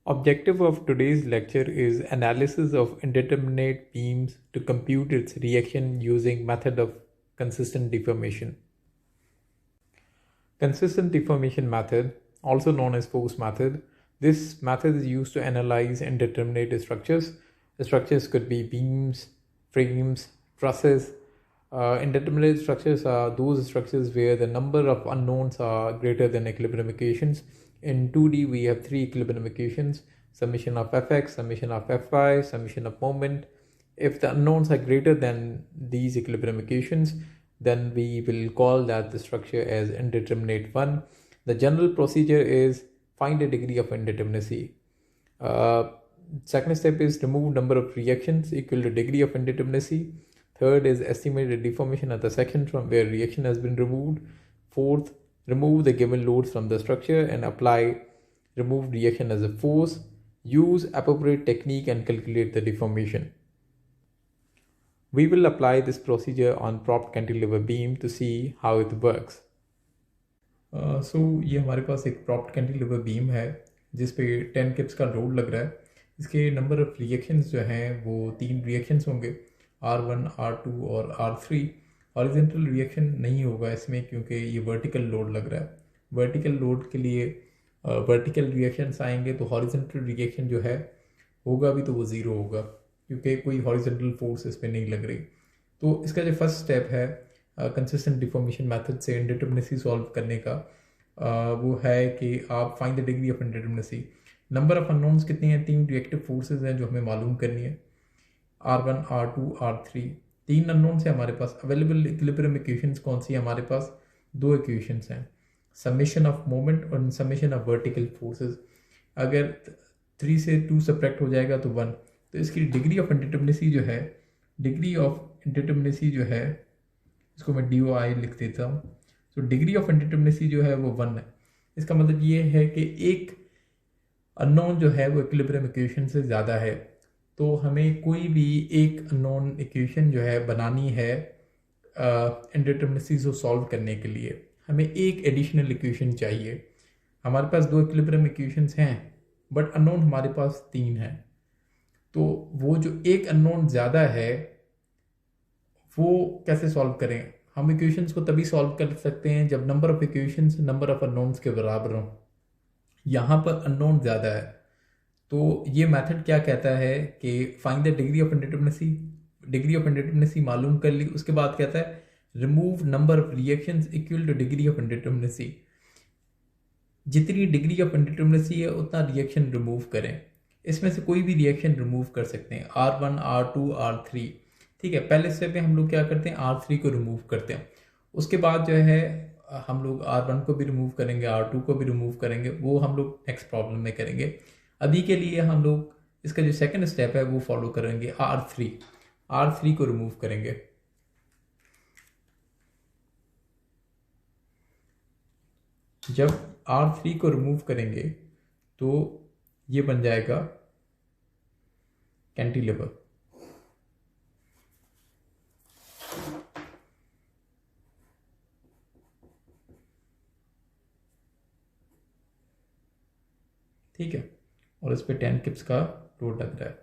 Objective of today's lecture is analysis of indeterminate beams to compute its reaction using method of consistent deformation. Consistent deformation method, also known as force method, this method is used to analyze indeterminate structures. The structures could be beams, frames, trusses. Indeterminate structures are those structures where the number of unknowns are greater than equilibrium equations. In 2D, we have three equilibrium equations: summation of fx, summation of fy, summation of moment. If the unknowns are greater than these equilibrium equations, then we will call that the structure as indeterminate 1. The general procedure is find a degree of indeterminacy. Second step is remove number of reactions equal to degree of indeterminacy. Third is estimate the deformation at the section from where reaction has been removed. Fourth, remove the given loads from the structure and apply removed reaction as a force. Use appropriate technique and calculate the deformation. We will apply this procedure on propped cantilever beam to see how it works. ये हमारे पास एक propped cantilever beam है जिस पे 10 kips का load लग रहा है. इसके नंबर ऑफ रिएक्शंस जो हैं वो 3 रिएक्शंस होंगे, R1, R2 और R3. हॉरिजॉन्टल रिएक्शन नहीं होगा इसमें क्योंकि ये वर्टिकल लोड लग रहा है. वर्टिकल लोड के लिए वर्टिकल रिएक्शंस आएंगे तो हॉरिजॉन्टल रिएक्शन जो है होगा भी तो वो ज़ीरो होगा क्योंकि कोई हॉरिजॉन्टल फोर्स इस पर नहीं लग रही. तो इसका जो फर्स्ट स्टेप है कंसिस्टेंट डिफॉर्मेशन मेथड से इंडिटरमिनेसी सॉल्व करने का वो है कि आप find the degree of indeterminacy. Number of unknowns कितनी हैं? 3 रिएक्टिव फोर्सेज हैं जो हमें मालूम करनी है, R1, R2, R3. 3 अननोन्स है हमारे पास. अवेलेबल इक्विलिब्रियम इक्वेशंस कौन सी है हमारे पास? 2 इक्वेशंस हैं, समेशन ऑफ मोमेंट और समेशन ऑफ वर्टिकल फोर्सेज. अगर 3 से 2 सब्ट्रैक्ट हो जाएगा तो 1. तो इसकी डिग्री ऑफ इंडिटरमिनेसी जो है, डिग्री ऑफ इंडिटरमिनेसी जो है, इसको मैं DOI लिख देता हूँ. तो डिग्री ऑफ इंडिटरमिनेसी जो है वो 1 है. इसका मतलब ये है कि एक अननोन जो है वो इक्विलिब्रियम इक्वेशन से ज़्यादा है. तो हमें कोई भी एक अननोन इक्वेशन जो है बनानी है इंडिटरमिनेसी को सॉल्व करने के लिए हमें एक एडिशनल इक्वेशन चाहिए. हमारे पास 2 इक्विलिब्रियम इक्वेशंस हैं बट अननोन हमारे पास 3 है. तो वो जो एक अननोन ज़्यादा है वो कैसे सॉल्व करें? हम इक्वेशंस को तभी सॉल्व कर सकते हैं जब number of equations number of unknowns के बराबर हों. यहाँ पर अननोन ज़्यादा है तो ये मेथड क्या कहता है कि find the degree of indeterminacy. Degree of indeterminacy मालूम कर ली, उसके बाद कहता है remove number of reactions equal to degree of indeterminacy. जितनी डिग्री ऑफ इंडिटरमिनेसी है उतना रिएक्शन रिमूव करें. इसमें से कोई भी रिएक्शन रिमूव कर सकते हैं, R1, R2, R3. ठीक है, पहले स्टेप में हम लोग क्या करते हैं, R3 को रिमूव करते हैं. उसके बाद जो है हम लोग R1 को भी रिमूव करेंगे, R2 को भी रिमूव करेंगे. वो हम लोग नेक्स्ट प्रॉब्लम में करेंगे. अभी के लिए हम लोग इसका जो सेकंड स्टेप है वो फॉलो करेंगे. R3 को रिमूव करेंगे. जब R3 को रिमूव करेंगे तो ये बन जाएगा कैंटिलीवर. ठीक है, और इस पे 10 किप्स का लोड लग रहा है.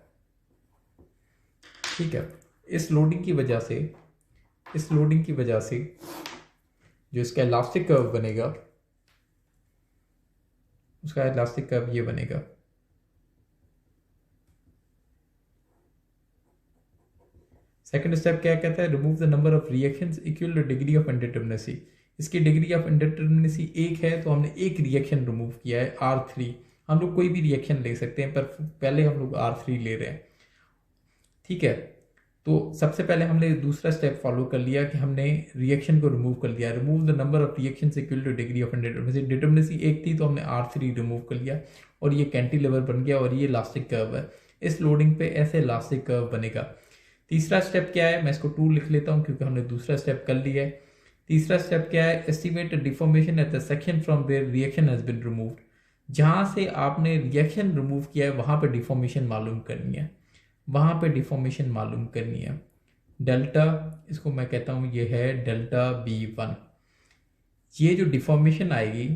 ठीक है, इस लोडिंग की वजह से जो इसका इलास्टिक कर्व बनेगा, उसका इलास्टिक कर्व ये बनेगा. सेकंड स्टेप क्या कहता है, remove the number of reactions equal to degree of indeterminacy. इसकी डिग्री ऑफ इंडिटरमिनेसी 1 है तो हमने एक रिएक्शन रिमूव किया है, R3. हम लोग कोई भी रिएक्शन ले सकते हैं पर पहले हम लोग R3 ले रहे हैं. ठीक है, तो सबसे पहले हमने दूसरा स्टेप फॉलो कर लिया कि हमने रिएक्शन को रिमूव कर लिया. Remove the number of reactions equal to degree of indeterminacy. Determinacy 1 थी तो हमने R3 रिमूव कर लिया और ये कैंटिलीवर बन गया और ये इलास्टिक कर्व है. इस लोडिंग पे ऐसे इलास्टिक कर्व बनेगा. तीसरा स्टेप क्या है, मैं इसको 2 लिख लेता हूँ क्योंकि हमने दूसरा स्टेप कर लिया है. तीसरा स्टेप क्या है, estimate deformation at the section from where reaction has been removed. जहाँ से आपने रिएक्शन रिमूव किया है वहाँ पे डिफॉर्मेशन मालूम करनी है. डेल्टा, इसको मैं कहता हूँ ये है डेल्टा B1. ये जो डिफॉर्मेशन आएगी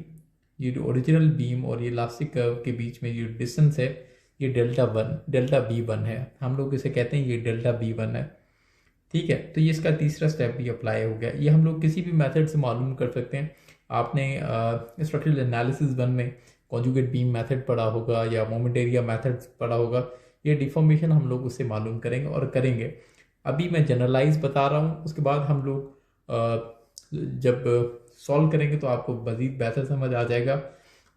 ये जो ओरिजिनल बीम और ये इलास्टिक कर्व के बीच में जो डिस्टेंस है ये डेल्टा बी वन है, हम लोग इसे कहते हैं ये डेल्टा बी वन है। ठीक है, तो ये इसका तीसरा स्टेप भी अप्लाई हो गया। ये हम लोग किसी भी मेथड से मालूम कर सकते हैं। आपने स्ट्रक्चरल एनालिसिस वन में कॉन्जुगेट बीम मेथड पढ़ा होगा या मोमेंट एरिया मेथड पढ़ा होगा, ये डिफॉर्मेशन हम लोग उससे मालूम करेंगे और करेंगे। अभी मैं जनरलाइज बता रहा हूँ, उसके बाद हम लोग जब सॉल्व करेंगे तो आपको मज़ीद बेहतर समझ आ जाएगा।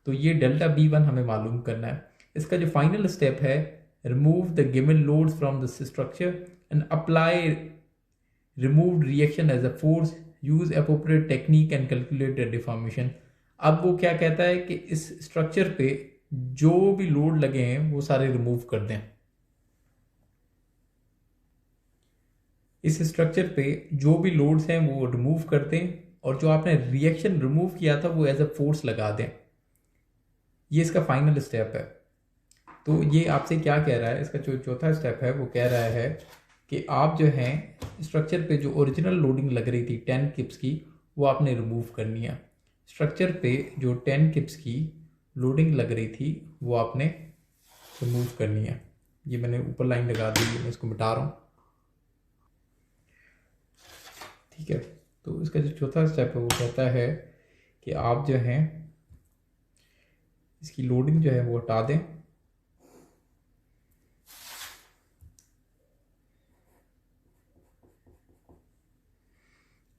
तो ये डेल्टा बी वन हमें मालूम करना है। इसका जो फाइनल स्टेप है, remove the given loads from the structure and apply removed reaction as a force, use appropriate technique and calculate the deformation. अब वो क्या कहता है कि इस स्ट्रक्चर पे जो भी लोड लगे हैं वो सारे रिमूव कर दें। इस स्ट्रक्चर पे जो भी लोड्स हैं वो रिमूव कर दें और जो आपने रिएक्शन रिमूव किया था वो एज अ फोर्स लगा दें। ये इसका फाइनल स्टेप है। तो ये आपसे क्या कह रहा है, इसका जो चौथा स्टेप है वो कह रहा है कि आप जो हैं स्ट्रक्चर पे जो ओरिजिनल लोडिंग लग रही थी 10 किप्स की वो आपने रिमूव करनी है। स्ट्रक्चर पे जो 10 किप्स की लोडिंग लग रही थी वो आपने रिमूव करनी है। ये मैंने ऊपर लाइन लगा दी, मैं इसको मिटा रहा हूँ। ठीक है, तो इसका जो चौथा स्टेप है वो कहता है कि आप जो हैं इसकी लोडिंग जो है वो हटा दें।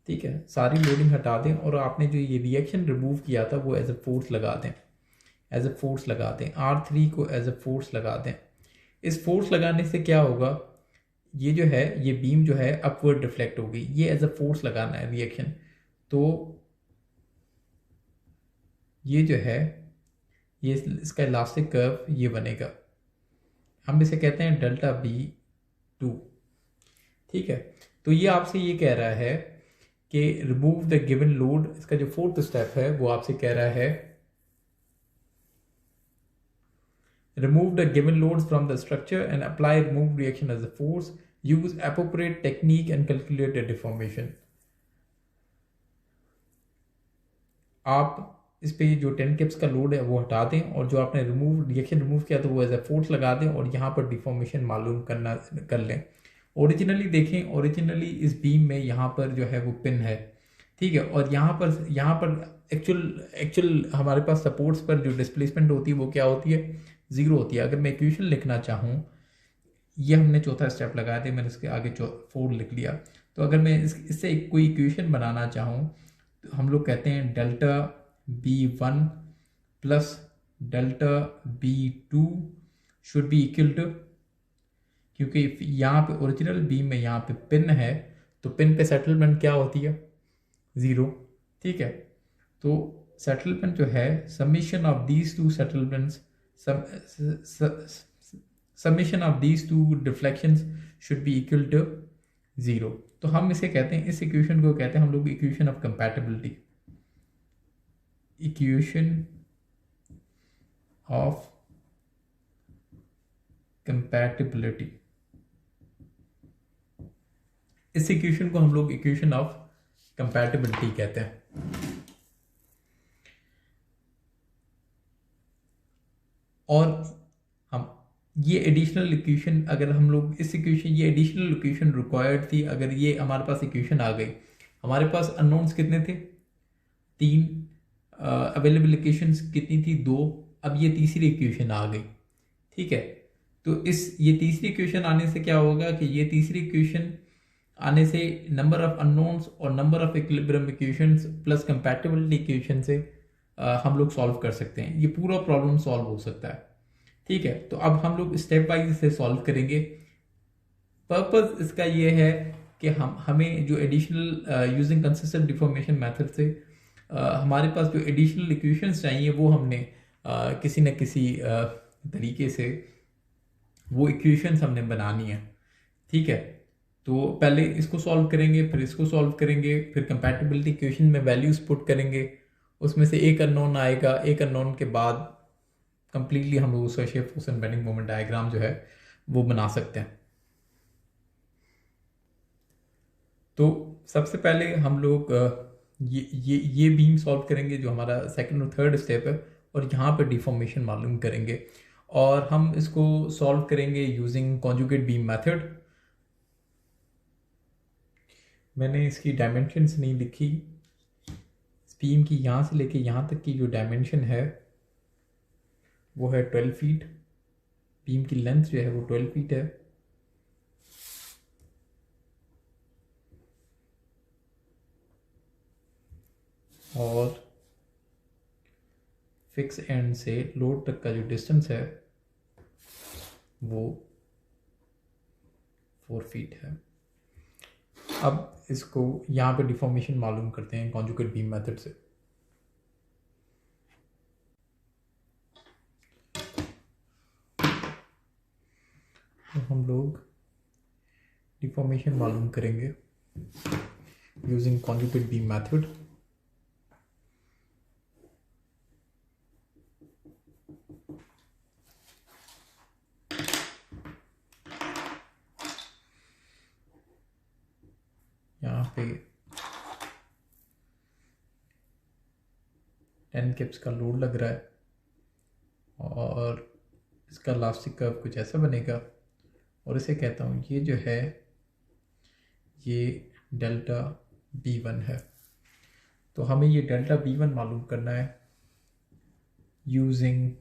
ठीक है, सारी लोडिंग हटा दें और आपने जो ये रिएक्शन रिमूव किया था वो एज अ फोर्स लगा दें, एज अ फोर्स लगा दें। R3 को एज अ फोर्स लगा दें। इस फोर्स लगाने से क्या होगा, ये जो है ये बीम जो है अपवर्ड रिफ्लेक्ट होगी। ये एज अ फोर्स लगाना है रिएक्शन। तो ये जो है ये इसका इलास्टिक कर्व ये बनेगा, हम इसे कहते हैं डेल्टा बी टू। ठीक है, तो ये आपसे ये कह रहा है कि रिमूव द गिवन लोड। इसका जो फोर्थ स्टेप है वो आपसे कह रहा है remove the given loads from the structure and apply remove reaction as a force, use appropriate technique and calculate the deformation. आप इस पे जो 10 किप्स का लोड है वो हटा दें और जो आपने रिएक्शन रिमूव किया तो वो एज अ फोर्स लगा दें और यहाँ पर डिफॉर्मेशन मालूम कर लें। ओरिजिनली देखें, ओरिजिनली इस बीम में यहाँ पर जो है वो पिन है। ठीक है, और यहाँ पर एक्चुअल हमारे पास सपोर्ट्स पर जो डिस्प्लेसमेंट होती है वो क्या होती है, ज़ीरो होती है। अगर मैं इक्वेशन लिखना चाहूँ, ये हमने चौथा स्टेप लगाया था, मैंने इसके आगे 4 लिख लिया। तो अगर मैं इससे एक कोई इक्वेशन बनाना चाहूँ तो हम लोग कहते हैं delta B1 plus delta B2 should be equal to, क्योंकि यहाँ पे ओरिजिनल बीम में यहाँ पे पिन है तो पिन पे सेटलमेंट क्या होती है, ज़ीरो। ठीक है, तो सेटलमेंट जो है summation of these two settlements, summation of these two deflections should be equal to zero. तो हम इसे कहते हैं, इस इक्वेशन को कहते हैं हम लोग equation of compatibility, equation of compatibility. इस इक्वेशन को हम लोग इक्वेशन ऑफ कंपैटिबिलिटी कहते हैं। और हम ये एडिशनल इक्वेशन, अगर हम लोग इस इक्वेशन, ये एडिशनल इक्वेशन रिक्वायर्ड थी। अगर ये हमारे पास इक्वेशन आ गई, हमारे पास अननोन्स कितने थे, 3, अवेलेबल इक्वेशंस कितनी थी, 2। अब ये तीसरी इक्वेशन आ गई। ठीक है, तो ये तीसरी इक्वेशन आने से क्या होगा कि ये तीसरी इक्वेशन आने से नंबर ऑफ अननोन्स और number of equilibrium equations plus compatibility equation से हम लोग सॉल्व कर सकते हैं। ये पूरा प्रॉब्लम सॉल्व हो सकता है। ठीक है, तो अब हम लोग स्टेप वाइज इसे सॉल्व करेंगे। पर्पस इसका ये है कि हमें जो additional using consistent deformation method से हमारे पास जो एडिशनल इक्वेशंस चाहिए वो हमने किसी न किसी तरीके से वो इक्वेशंस हमने बनानी है। ठीक है, तो पहले इसको सॉल्व करेंगे, फिर इसको सॉल्व करेंगे, फिर कंपैटिबिलिटी इक्वेशन में वैल्यूज पुट करेंगे, उसमें से एक अननोन आएगा। एक अननोन के बाद कंप्लीटली हम लोग उसका shape function bending moment diagram जो है वो बना सकते हैं। तो सबसे पहले हम लोग ये बीम सॉल्व करेंगे जो हमारा सेकंड और थर्ड स्टेप है, और यहाँ पे डिफॉर्मेशन मालूम करेंगे, और हम इसको सॉल्व करेंगे यूजिंग कॉन्जुगेट बीम मेथड। मैंने इसकी डायमेंशंस नहीं लिखी। बीम की यहाँ से लेके यहाँ तक की जो डायमेंशन है वो है 12 फीट। बीम की लेंथ जो है वो 12 फीट है। और फिक्स एंड से लोड तक का जो डिस्टेंस है वो 4 फीट है। अब इसको यहाँ पे डिफॉर्मेशन मालूम करते हैं कॉन्जुगेट बीम मेथड से। तो हम लोग डिफॉर्मेशन मालूम करेंगे यूजिंग कॉन्जुगेट बीम मेथड। यहाँ पे 10 किप्स का लोड लग रहा है, और इसका इलास्टिक कर्व कुछ ऐसा बनेगा, और इसे कहता हूँ ये जो है ये डेल्टा B1 है। तो हमें ये डेल्टा B1 मालूम करना है यूजिंग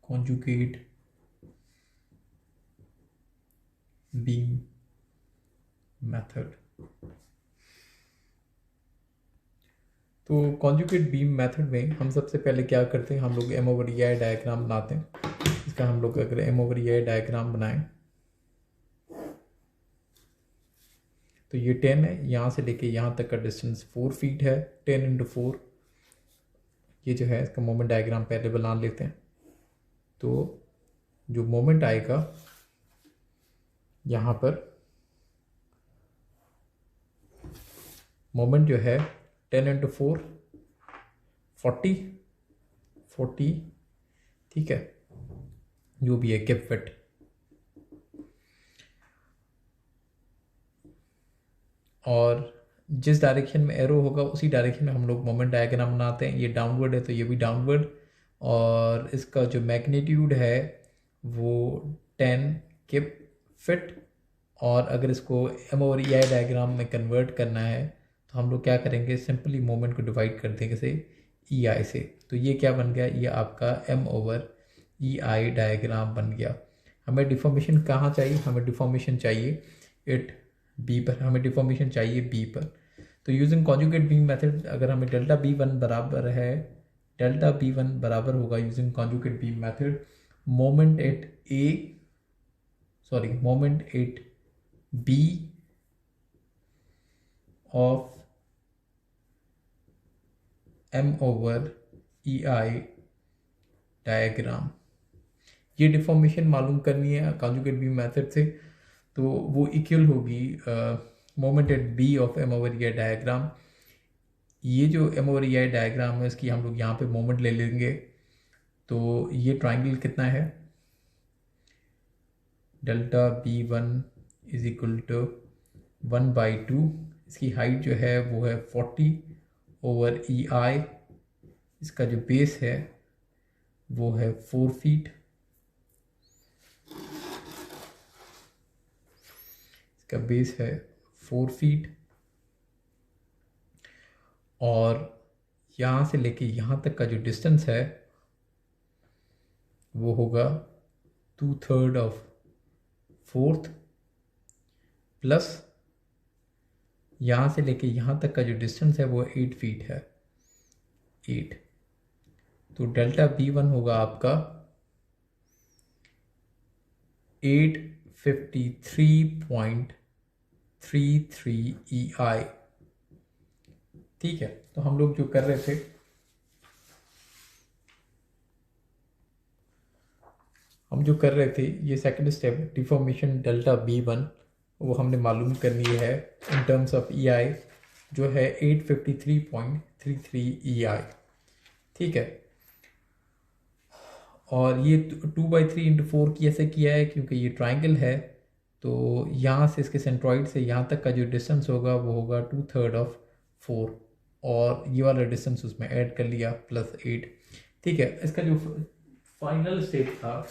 कॉन्जुगेट बीम मेथड। तो कॉन्जुगेट बीम मेथड में हम सबसे पहले क्या करते हैं, हम लोग M/EI डायग्राम बनाते हैं। इसका हम लोग अगर M/EI डायग्राम बनाएं तो ये 10 है, यहाँ से लेके यहाँ तक का डिस्टेंस 4 फीट है। 10 × 4 ये जो है इसका मोमेंट डायग्राम पहले बना लेते हैं। तो जो मोमेंट आएगा यहाँ पर, मोमेंट जो है 10 × 4 40, ठीक है, जो भी है किप फिट। और जिस डायरेक्शन में एरो होगा उसी डायरेक्शन में हम लोग मोमेंट डायग्राम बनाते हैं। ये डाउनवर्ड है तो ये भी डाउनवर्ड, और इसका जो मैग्नीट्यूड है वो 10 किप फिट। और अगर इसको M/EI डायग्राम में कन्वर्ट करना है तो हम लोग क्या करेंगे, सिंपली मोमेंट को डिवाइड कर देंगे से EI से। तो ये क्या बन गया, ये आपका M/EI डायग्राम बन गया। हमें डिफॉर्मेशन कहाँ चाहिए, हमें डिफॉर्मेशन चाहिए B पर, हमें डिफॉर्मेशन चाहिए B पर। तो यूजिंग कॉन्जुगेट बीम मेथड अगर हमें डेल्टा B1 बराबर है, डेल्टा B1 बराबर होगा using conjugate beam method moment at B of M/EI diagram. ये डिफॉर्मेशन मालूम करनी है कॉन्जुगेट बीम मेथड से, तो वो इक्वल होगी moment at B of M/EI diagram. ये जो M/EI डायग्राम है इसकी हम लोग यहाँ पे मोमेंट ले लेंगे। तो ये ट्राइंगल कितना है, delta B1 is equal to 1/2। इसकी हाइट जो है वो है 40/EI। इसका जो बेस है वो है 4 फीट। इसका बेस है 4 फीट, और यहाँ से लेके यहाँ तक का जो डिस्टेंस है वो होगा 2/3 ऑफ 4th, प्लस यहाँ से लेके यहाँ तक का जो डिस्टेंस है वो 8 फीट है, 8। तो डेल्टा B1 होगा आपका 853.33 EI। ठीक है, तो हम लोग जो कर रहे थे, ये second step deformation delta B1 वो हमने मालूम करनी है इन टर्म्स ऑफ EI, जो है 853.33 EI। ठीक है, और ये 2/3 × 4 की ऐसे किया है क्योंकि ये ट्राइंगल है, तो यहाँ से इसके सेंट्रॉइड से यहाँ तक का जो डिस्टेंस होगा वो होगा 2/3 ऑफ 4, और ये वाला डिस्टेंस उसमें ऐड कर लिया +8। ठीक है, इसका जो फाइनल स्टेप था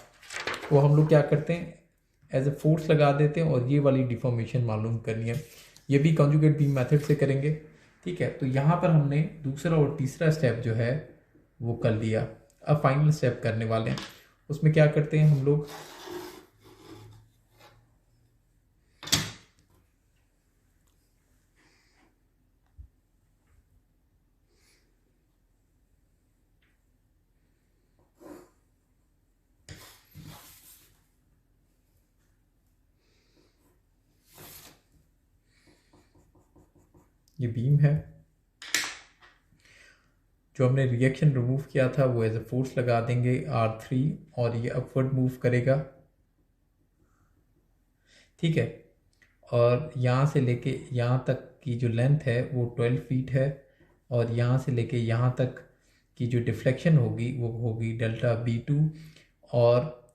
वो हम लोग क्या करते हैं, एज ए फोर्स लगा देते हैं और ये वाली डिफॉर्मेशन मालूम करनी है। ये भी कॉन्जुगेट बीम मेथड से करेंगे। ठीक है, तो यहाँ पर हमने दूसरा और तीसरा स्टेप जो है वो कर लिया। अब फाइनल स्टेप करने वाले हैं। उसमें क्या करते हैं हम लोग, ये बीम है, जो हमने रिएक्शन रिमूव किया था वो एज ए फोर्स लगा देंगे R3, और ये अपवर्ड मूव करेगा। ठीक है, और यहाँ से लेके यहाँ तक की जो लेंथ है वो 12 फीट है, और यहाँ से लेके यहाँ तक की जो डिफ्लेक्शन होगी वो होगी ΔB2, और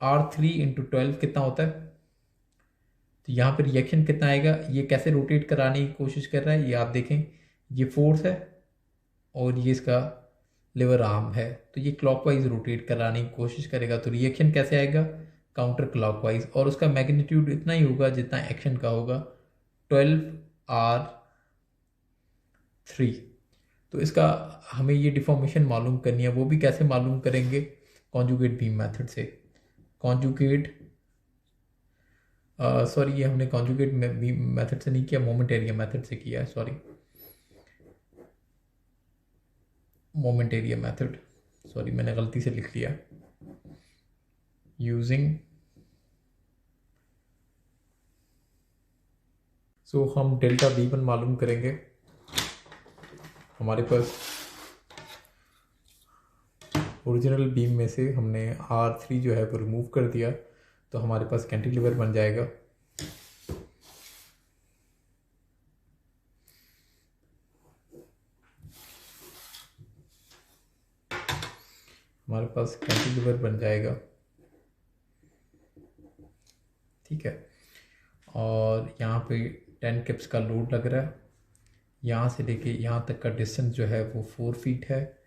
R3 × 12 कितना होता है, तो यहाँ पर रिएक्शन कितना आएगा, ये कैसे रोटेट कराने की कोशिश कर रहा है ये आप देखें, ये फोर्स है और ये इसका लिवर आर्म है, तो ये क्लॉकवाइज रोटेट कराने की कोशिश करेगा, तो रिएक्शन कैसे आएगा, काउंटर क्लॉकवाइज, और उसका मैग्नीट्यूड इतना ही होगा जितना एक्शन का होगा, 12R3। तो इसका हमें ये डिफॉर्मेशन मालूम करनी है, वो भी कैसे मालूम करेंगे, कॉन्जुगेट बीम मेथड से। कॉन्जुगेट सॉरी, ये हमने कॉन्जुगेट बीम मेथड से नहीं किया, मोमेंट एरिया मेथड से किया है, sorry, moment area method, sorry मैंने गलती से लिख लिया। यूजिंग, सो हम ΔB1 मालूम करेंगे। हमारे पास ओरिजिनल बीम में से हमने R3 जो है वो रिमूव कर दिया, तो हमारे पास कैंटिलीवर बन जाएगा। हमारे पास कैंटिलीवर बन जाएगा। ठीक है, और यहाँ पे 10 किप्स का लोड लग रहा है। यहाँ से लेके यहाँ तक का डिस्टेंस जो है वो 4 फीट है,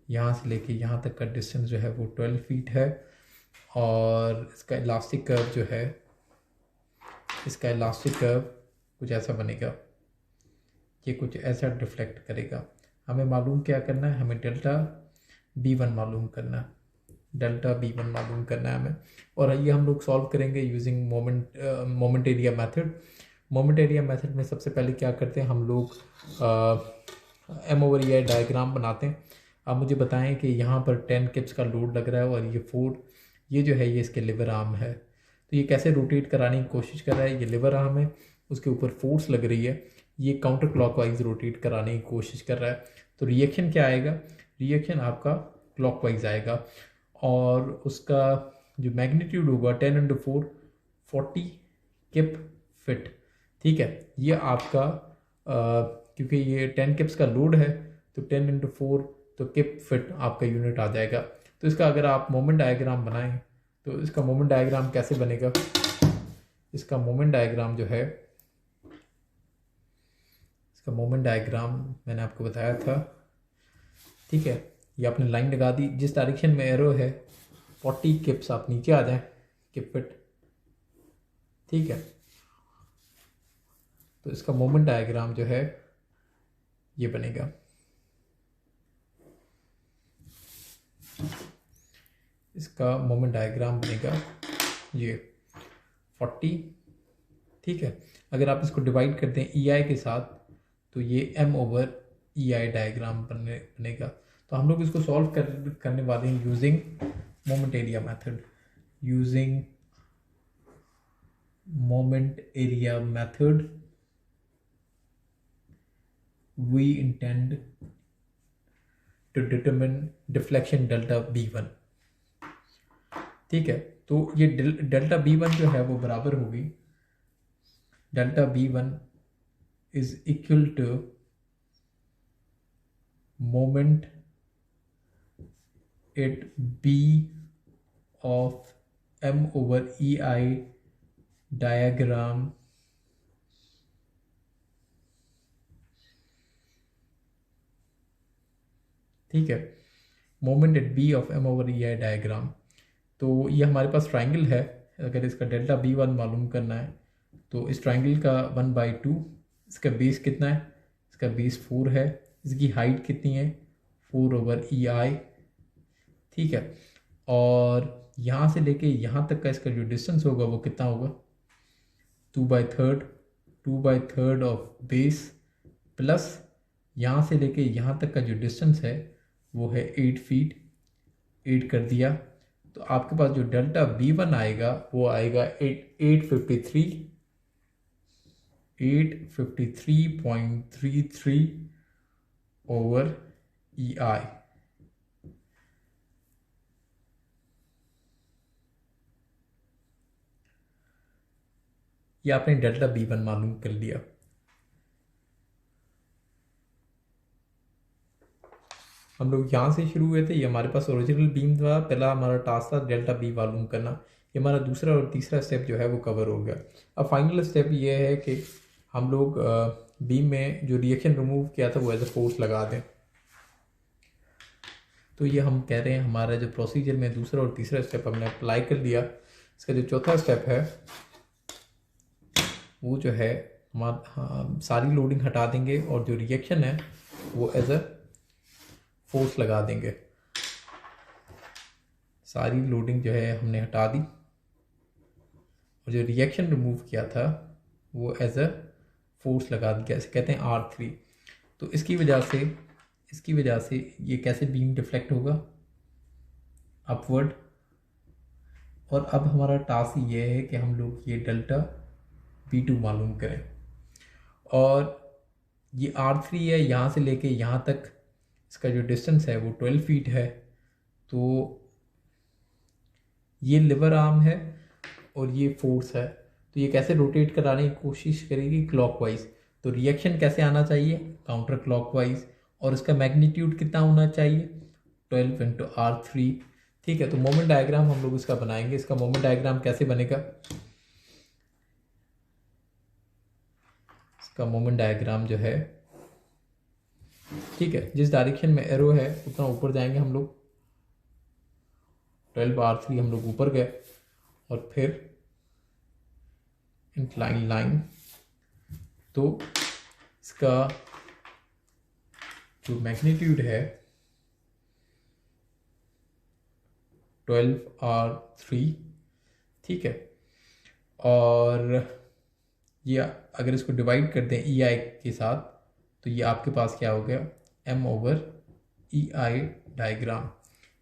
यहाँ से लेके यहाँ तक का डिस्टेंस जो है वो 12 फीट है, और इसका इलास्टिक कर्व जो है, इसका इलास्टिक कर्व कुछ ऐसा बनेगा, ये कुछ ऐसा डिफ्लेक्ट करेगा। हमें मालूम क्या करना है, हमें ΔB1 मालूम करना है, ΔB1 मालूम करना है हमें, और ये हम लोग सॉल्व करेंगे using moment area method. Moment area method में सबसे पहले क्या करते हैं हम लोग, M/EI डायग्राम बनाते हैं। आप मुझे बताएं कि यहाँ पर 10 किप्स का लोड लग रहा है, और ये 4, ये जो है ये इसके लिवर आर्म है, तो ये कैसे रोटेट कराने की कोशिश कर रहा है, ये लिवर आर्म है, उसके ऊपर फोर्स लग रही है, ये काउंटर क्लॉकवाइज रोटेट कराने की कोशिश कर रहा है। तो रिएक्शन क्या आएगा, रिएक्शन आपका क्लॉकवाइज आएगा, और उसका जो मैग्नीट्यूड होगा 10 × 4 40 किप फिट। ठीक है, ये आपका क्योंकि ये 10 किप्स का लोड है, तो 10 × 4 तो किप फिट आपका यूनिट आ जाएगा। तो इसका अगर आप मोमेंट डायग्राम बनाएं तो इसका मोमेंट डायग्राम कैसे बनेगा, इसका मोमेंट डायग्राम जो है, इसका मोमेंट डायग्राम मैंने आपको बताया था। ठीक है, ये आपने लाइन लगा दी, जिस डायरेक्शन में एरो है 40 किप्स आप नीचे आ जाएं, किप फिट। ठीक है, तो इसका मोमेंट डायग्राम जो है ये बनेगा, इसका मोमेंट डायग्राम बनेगा ये 40। ठीक है, अगर आप इसको डिवाइड करते हैं EI के साथ तो ये M/EI डायग्राम बनेगा। तो हम लोग इसको सॉल्व करने वाले हैं using moment area method. Using moment area method we intend to determine deflection ΔB1। ठीक है, तो ये ΔB1 जो है वो बराबर होगी, ΔB1 is equal to moment at B of M/EI diagram ठीक है, moment at B of M over E I diagram. तो ये हमारे पास ट्राइंगल है, अगर इसका डेल्टा बी वन मालूम करना है तो इस ट्राइंगल का 1/2, इसका बेस कितना है, इसका बेस 4 है, इसकी हाइट कितनी है 4/EI, ठीक है। और यहाँ से लेके यहाँ तक का इसका जो डिस्टेंस होगा वो कितना होगा 2/3, 2/3 ऑफ बेस प्लस यहाँ से लेके यहाँ तक का जो डिस्टेंस है वो है 8 फीट, 8 कर दिया। तो आपके पास जो डेल्टा B1 आएगा वो आएगा 853.33 ओवर EI। ये आपने डेल्टा B1 मालूम कर लिया। हम लोग यहाँ से शुरू हुए थे, ये हमारे पास ओरिजिनल बीम था, पहला हमारा टास्क था डेल्टा बी मालूम करना, ये हमारा दूसरा और तीसरा स्टेप जो है वो कवर हो गया। अब फाइनल स्टेप ये है कि हम लोग बीम में जो रिएक्शन रिमूव किया था वो एज अ फोर्स लगा दें। तो ये हम कह रहे हैं हमारा जो प्रोसीजर में दूसरा और तीसरा स्टेप हमने अप्लाई कर दिया। इसका जो चौथा स्टेप है वो जो है हम सारी लोडिंग हटा देंगे और जो रिएक्शन है वो एज अ फोर्स लगा देंगे। सारी लोडिंग जो है हमने हटा दी और जो रिएक्शन रिमूव किया था वो एज अ फोर्स लगा दिया, इसे कहते हैं R3। तो इसकी वजह से ये कैसे बीम डिफ्लेक्ट होगा अपवर्ड। और अब हमारा टास्क ये है कि हम लोग ये डेल्टा B2 मालूम करें। और ये R3 है, यहाँ से लेके यहाँ तक इसका जो डिस्टेंस है वो 12 फीट है। तो ये लिवर आर्म है और ये फोर्स है, तो ये कैसे रोटेट कराने की कोशिश करेगी क्लॉकवाइज। तो रिएक्शन कैसे आना चाहिए काउंटर क्लॉकवाइज, और इसका मैग्नीट्यूड कितना होना चाहिए 12 इंटू R3, ठीक है। तो मोमेंट डायग्राम हम लोग इसका बनाएंगे। इसका मोमेंट डायग्राम कैसे बनेगा, इसका मोमेंट डायग्राम जो है, ठीक है, जिस डायरेक्शन में एरो है उतना ऊपर जाएंगे हम लोग। 12R3 हम लोग ऊपर गए और फिर इंक्लाइन लाइन। तो इसका जो मैग्नीट्यूड है 12R3, ठीक है। और ये अगर इसको डिवाइड कर दें EI के साथ तो ये आपके पास क्या हो गया M/EI डायग्राम।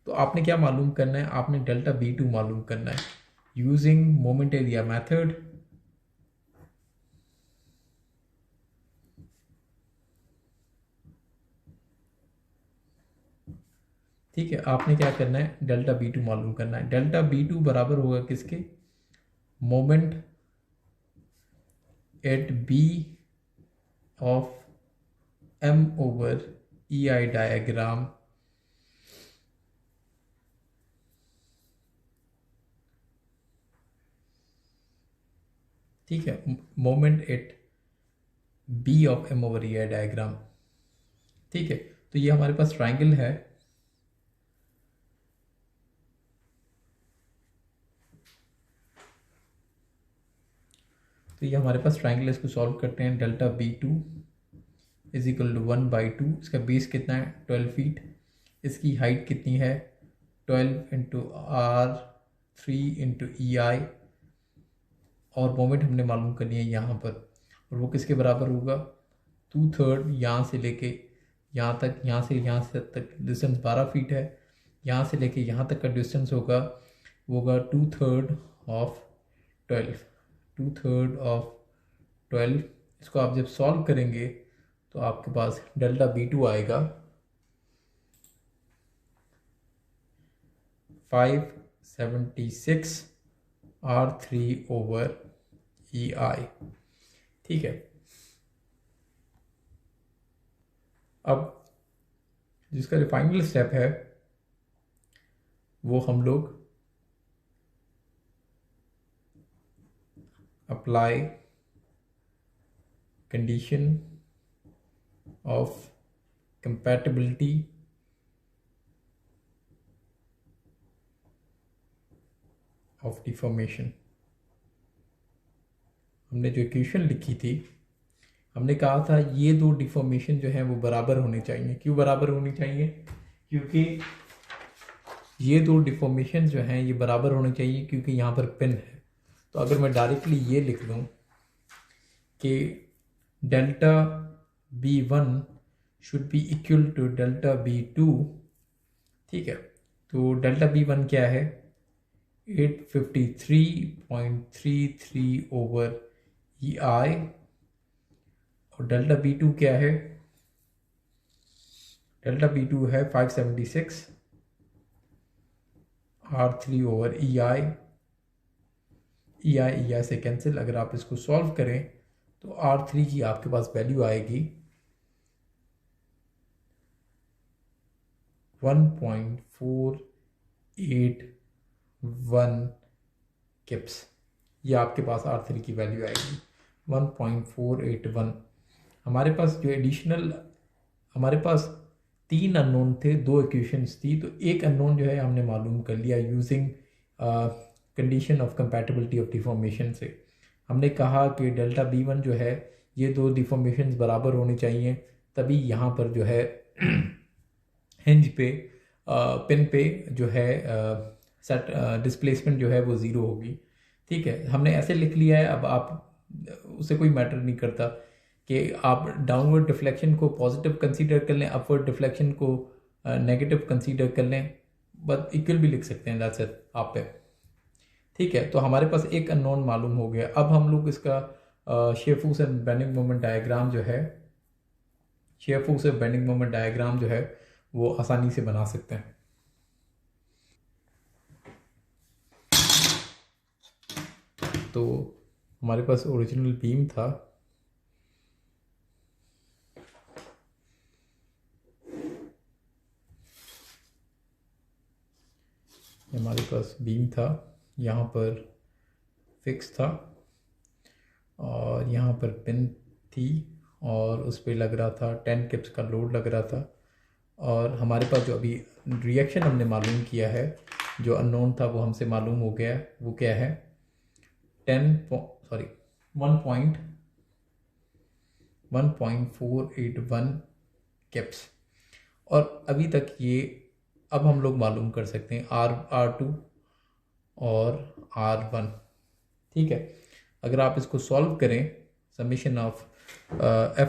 तो आपने क्या मालूम करना है, आपने डेल्टा B2 मालूम करना है यूजिंग मोमेंट एरिया मेथड। ठीक है, आपने क्या करना है डेल्टा B2 मालूम करना है। डेल्टा B2 बराबर होगा किसके, moment at B of M/EI diagram, ठीक है, moment eight B of M/EI diagram, ठीक है। तो ये हमारे पास ट्राइंगल है, तो ये हमारे पास ट्राइंगल, इसको सॉल्व करते हैं। Delta B2 is equal to 1/2, इसका बेस कितना है 12 फीट, इसकी हाइट कितनी है 12 इंटू R3 इंटू EI, और मोमेंट हमने मालूम करनी है यहाँ पर, और वो किसके बराबर होगा 2/3, यहाँ से लेके यहाँ तक, यहाँ से तक डिस्टेंस 12 फीट है, यहाँ से लेके यहाँ तक का डिस्टेंस होगा वो होगा 2/3 ऑफ 12, 2/3 ऑफ 12। इसको आप जब सॉल्व करेंगे तो आपके पास डेल्टा B2 आएगा 576 R3/EI, ठीक है। अब जिसका जो फाइनल स्टेप है वो हम लोग apply condition of compatibility of deformation। हमने जो इक्वेशन लिखी थी, हमने कहा था ये दो डिफॉर्मेशन जो है वो बराबर होने चाहिए। क्यों बराबर होनी चाहिए? क्योंकि ये दो डिफॉर्मेशन जो हैं ये बराबर होने चाहिए, क्योंकि यहाँ पर पिन है। तो अगर मैं डायरेक्टली ये लिख दूँ कि delta B1 should be equal to delta B2, ठीक है, तो डेल्टा B1 क्या है? 853.33 ओवर EI, और डेल्टा B2 क्या है? डेल्टा B2 है 576 R3 ओवर EI। EI से कैंसिल, अगर आप इसको सॉल्व करें तो R3 की आपके पास वैल्यू आएगी 1.481 किप्स। ये आपके पास R3 की वैल्यू आएगी 1.481। हमारे पास जो एडिशनल, हमारे पास 3 अननोन थे, 2 इक्वेशंस थी, तो एक अननोन जो है हमने मालूम कर लिया using condition of compatibility of deformation से। हमने कहा कि डेल्टा B1 जो है ये दो डिफॉर्मेशन बराबर होने चाहिए, तभी यहाँ पर जो है हिंज पे पिन पे जो है सेट डिस्प्लेसमेंट जो है वो ज़ीरो होगी। ठीक है, हमने ऐसे लिख लिया है। अब आप उससे कोई मैटर नहीं करता कि आप डाउनवर्ड डिफ्लेक्शन को पॉजिटिव कंसीडर कर लें, अपवर्ड डिफ्लेक्शन को नेगेटिव कंसीडर कर लें, बट इक्वल भी लिख सकते हैं, दैट्स इट आप पे। ठीक है, तो हमारे पास एक अननोन मालूम हो गया। अब हम लोग इसका shear force and bending moment diagram जो है, shear force and bending moment diagram जो है वो आसानी से बना सकते हैं। तो हमारे पास ओरिजिनल बीम था, हमारे पास बीम था, यहाँ पर फिक्स था और यहाँ पर पिन थी और उस पर लग रहा था 10 किप्स का लोड लग रहा था। और हमारे पास जो अभी रिएक्शन हमने मालूम किया है, जो अननोन था वो हमसे मालूम हो गया, वो क्या है 1.481 किप्स। और अभी तक ये अब हम लोग मालूम कर सकते हैं R2 और R1। ठीक है, अगर आप इसको सॉल्व करें समीशन ऑफ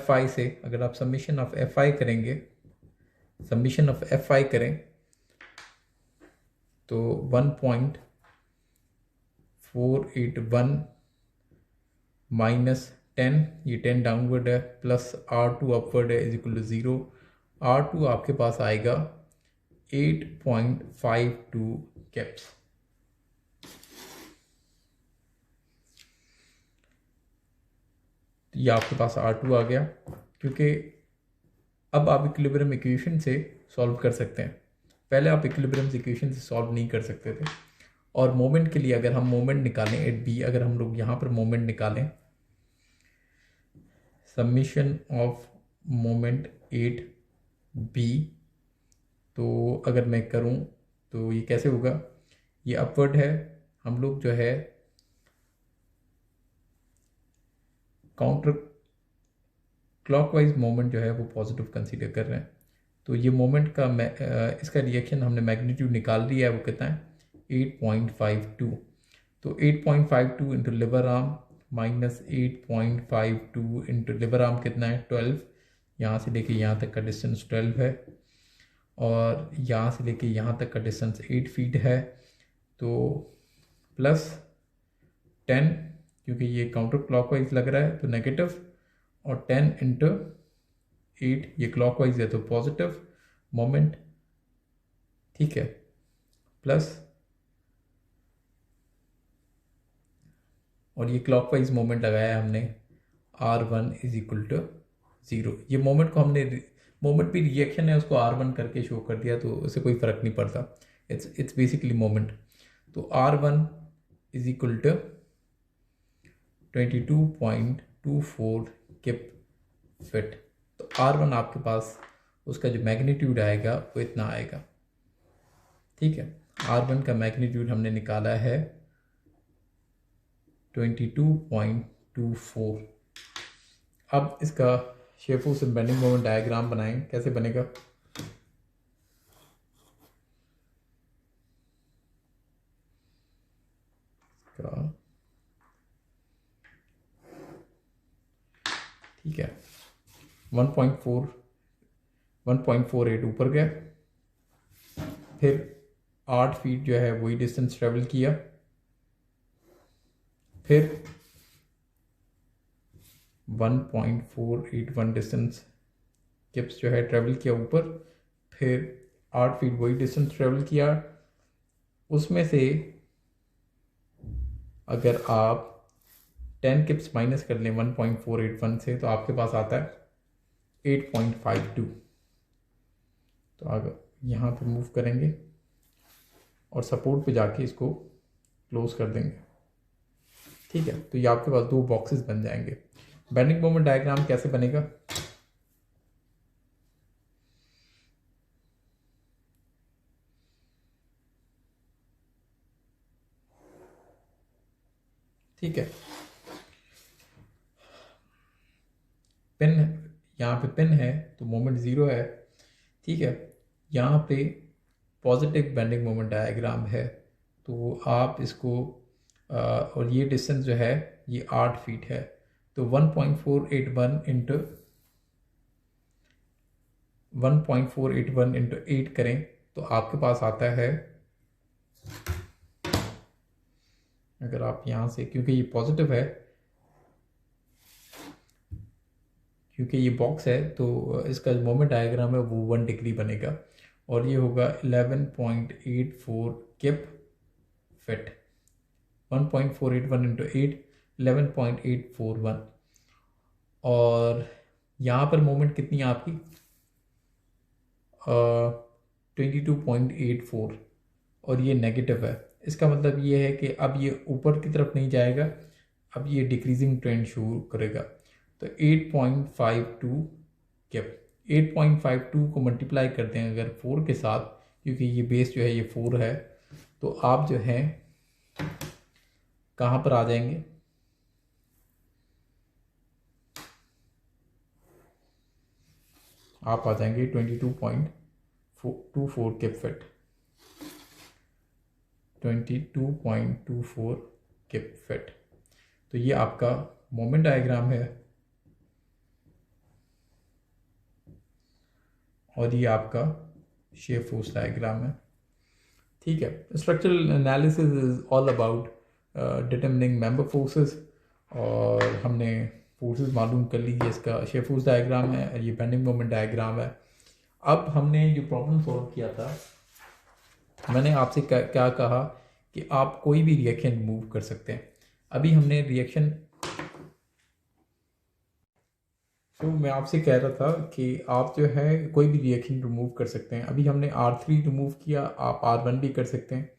Fi से, अगर आप समीशन ऑफ Fi करेंगे, समीशन ऑफ Fi करें तो 1.481 माइनस 10, ये 10 डाउनवर्ड है, प्लस R2 अपवर्ड है, इज इक्वल टू 0। R2 आपके पास आएगा 8.52 कैप्स। ये आपके पास R2 आ गया, क्योंकि अब आप इक्विलिब्रियम इक्वेशन से सॉल्व कर सकते हैं। पहले आप इक्विलिब्रियम इक्वेशन से सॉल्व नहीं कर सकते थे। और मोमेंट के लिए अगर हम मोमेंट निकालें एट बी, अगर हम लोग यहाँ पर मोमेंट निकालें, summation of moment at B, तो अगर मैं करूँ तो ये कैसे होगा? ये अपवर्ड है, हम लोग जो है काउंटर क्लॉकवाइज मोमेंट जो है वो पॉजिटिव कंसीडर कर रहे हैं। तो ये मोमेंट का इसका रिएक्शन हमने मैग्नीट्यूड निकाल लिया है, वो कितना है 8.52। तो 8.52 into liver arm minus 8.52 into liver arm कितना है 12। यहाँ से लेके यहाँ तक का डिस्टेंस 12 है और यहाँ से लेके यहाँ तक का डिस्टेंस 8 फीट है। तो प्लस 10, क्योंकि ये काउंटर क्लॉकवाइज लग रहा है तो नेगेटिव, और 10 इंटू 8, ये क्लॉकवाइज है तो पॉजिटिव मोमेंट। ठीक है, प्लस, और ये क्लॉकवाइज मोमेंट लगाया है हमने, R1 इज इक्वल टू 0। ये मोमेंट को हमने, मोमेंट भी रिएक्शन है उसको R1 करके शो कर दिया, तो उससे कोई फ़र्क नहीं पड़ता, इट्स बेसिकली मोमेंट। तो R1 is equal to 22.24 kip feet. तो R1 आपके पास उसका जो मैग्नीट्यूड आएगा वो इतना आएगा। ठीक है, R1 का मैग्नीट्यूड हमने निकाला है 22.24। अब इसका shape force and bending moment diagram बनाएं, कैसे बनेगा? ठीक है, 1.48 ऊपर गया, फिर 8 फीट जो है वही डिस्टेंस ट्रेवल किया, फिर 1.481 डिस्टेंस किप्स जो है ट्रेवल किया ऊपर, फिर 8 फीट वही डिस्टेंस ट्रेवल किया। उसमें से अगर आप 10 किप्स माइनस कर लें 1.481 से तो आपके पास आता है 8.52। तो अगर यहाँ पे मूव करेंगे और सपोर्ट पे जाके इसको क्लोज कर देंगे। ठीक है, तो ये आपके पास 2 बॉक्सेस बन जाएंगे। बेंडिंग मोमेंट डायग्राम कैसे बनेगा? ठीक है, पिन, यहाँ पे पिन है तो मोमेंट 0 है। ठीक है, यहाँ पे पॉजिटिव बेंडिंग मोमेंट डायग्राम है, तो आप इसको और ये डिस्टेंस जो है ये 8 फीट है, तो 1.481 इंटू 8 करें तो आपके पास आता है, अगर आप यहाँ से, क्योंकि ये पॉजिटिव है, क्योंकि ये बॉक्स है तो इसका जो मोमेंट डायग्राम है वो 1 डिग्री बनेगा और ये होगा 11.84 किप फिट। 1.481 इंटू 8 11.841। और यहाँ पर मोमेंट कितनी है आपकी? 22.84 और ये नेगेटिव है। इसका मतलब ये है कि अब ये ऊपर की तरफ नहीं जाएगा, अब ये डिक्रीजिंग ट्रेंड शुरू करेगा। तो 8.52 किप, 8.52 को मल्टीप्लाई करते हैं अगर 4 के साथ, क्योंकि ये बेस जो है ये 4 है, तो आप जो है कहाँ पर आ जाएंगे? आप आ जाएंगे 22.24 किप फिट, 22.24 किप फिट। तो ये आपका मोमेंट डायग्राम है और ये आपका शेप फोर्स डायग्राम है। ठीक है, structural analysis is all about determining member forces, और हमने फोर्सेस मालूम कर ली, इसका शेप फोर्स डायग्राम है और ये बेंडिंग मोमेंट डायग्राम है। अब हमने जो प्रॉब्लम सॉल्व किया था, मैंने आपसे क्या कहा कि आप कोई भी रिएक्शन रिमूव कर सकते हैं। अभी हमने रिएक्शन, तो मैं आपसे कह रहा था कि आप जो है कोई भी रिएक्शन रिमूव कर सकते हैं। अभी हमने R3 रिमूव किया, आप R1 भी कर सकते हैं।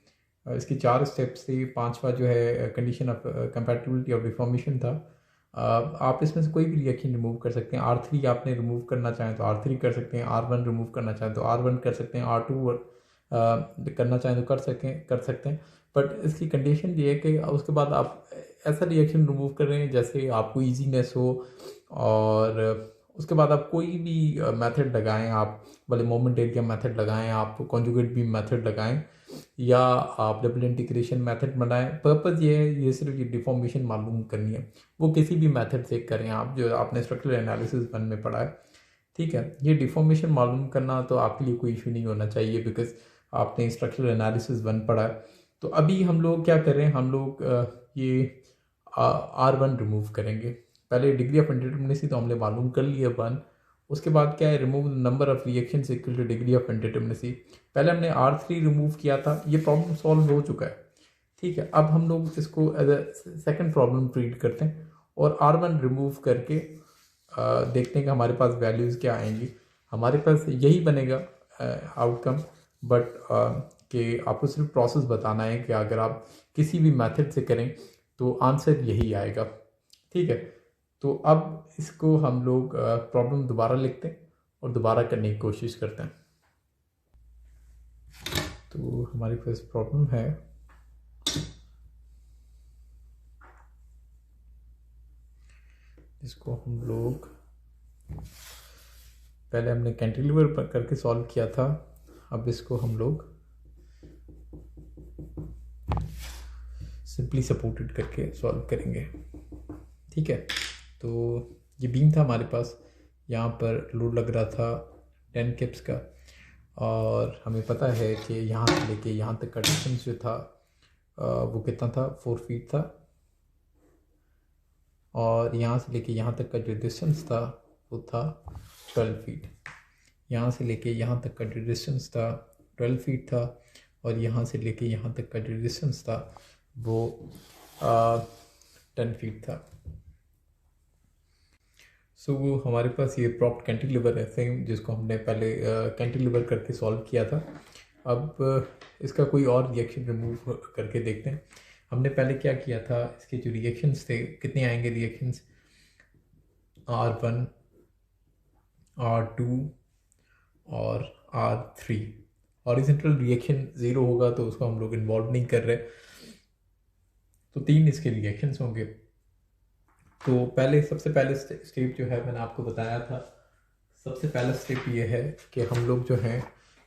इसके 4 स्टेप्स थे, 5वां जो है कंडीशन ऑफ कंपैटिबिलिटी और डिफॉर्मेशन था। आप इसमें से कोई भी रिएक्शन रिमूव कर सकते हैं। R3 आपने रिमूव करना चाहें तो R3 कर सकते हैं, R1 रिमूव करना चाहें तो R1 कर सकते हैं, R2 करना चाहें तो कर सकते हैं। बट इसकी कंडीशन ये है कि उसके बाद आप ऐसा रिएक्शन रिमूव कर रहे हैं जैसे आपको ईजीनेस हो, और उसके बाद आप कोई भी मेथड लगाएं, आप भले मोमेंट एरिया मेथड लगाएं, आप कॉन्जुगेट बीम मेथड लगाएं, या आप डबल इंटीग्रेशन मेथड बनाएं। पर्पज़ ये है, ये सिर्फ ये डिफॉर्मेशन मालूम करनी है, वो किसी भी मेथड से करें आप, जो आपने स्ट्रक्चरल एनालिसिस 1 में पढ़ा है। ठीक है, ये डिफॉर्मेशन मालूम करना तो आपके लिए कोई इशू नहीं होना चाहिए, बिकॉज आपने स्ट्रक्चरल एनालिसिस 1 पढ़ा है। तो अभी हम लोग क्या कर रहे हैं, हम लोग ये R1 रिमूव करेंगे। पहले डिग्री ऑफ इंडिटरमिनेसी तो हमने मालूम कर लिया 1, उसके बाद क्या है, remove number of reaction equal to degree of indeterminacy. पहले हमने R3 रिमूव किया था, ये प्रॉब्लम सॉल्व हो चुका है। ठीक है, अब हम लोग इसको as a second problem treat करते हैं और R1 रिमूव करके देखते हैं कि हमारे पास वैल्यूज़ क्या आएंगी। हमारे पास यही बनेगा आउटकम, बट कि आपको सिर्फ प्रोसेस बताना है कि अगर आप किसी भी मेथड से करें तो आंसर यही आएगा। ठीक है, तो अब इसको हम लोग प्रॉब्लम दोबारा लिखते हैं और दोबारा करने की कोशिश करते हैं। तो हमारे पास प्रॉब्लम है जिसको हम लोग पहले हमने कैंटिलीवर पर करके सॉल्व किया था, अब इसको हम लोग सिंपली सपोर्टेड करके सॉल्व करेंगे। ठीक है, तो ये बीम था हमारे पास, यहाँ पर लोड लग रहा था 10 किप्स का, और हमें पता है कि यहाँ से लेके यहाँ तक का डिस्टेंस जो था वो कितना था, 4 फीट था, और यहाँ से लेके यहाँ तक का जो डिस्टेंस था वो था 12 फीट। यहाँ से लेके यहाँ तक का जो डिस्टेंस था 12 फीट था, और यहाँ से लेके यहाँ तक का जो डिस्टेंस था वो 10 फीट था। सो वो हमारे पास ये प्रॉप्ट कैंटिलीवर है सेम, जिसको हमने पहले कैंटिलीवर करके सॉल्व किया था। अब इसका कोई और रिएक्शन रिमूव करके देखते हैं। हमने पहले क्या किया था, इसके जो रिएक्शंस थे, कितने आएंगे रिएक्शंस, R1, R2 और R3। हॉरिजॉन्टल रिएक्शन 0 होगा तो उसको हम लोग इन्वॉल्व नहीं कर रहे, तो 3 इसके रिएक्शंस होंगे। तो पहले सबसे पहले स्टेप जो है मैंने आपको बताया था, सबसे पहला स्टेप ये है कि हम लोग जो है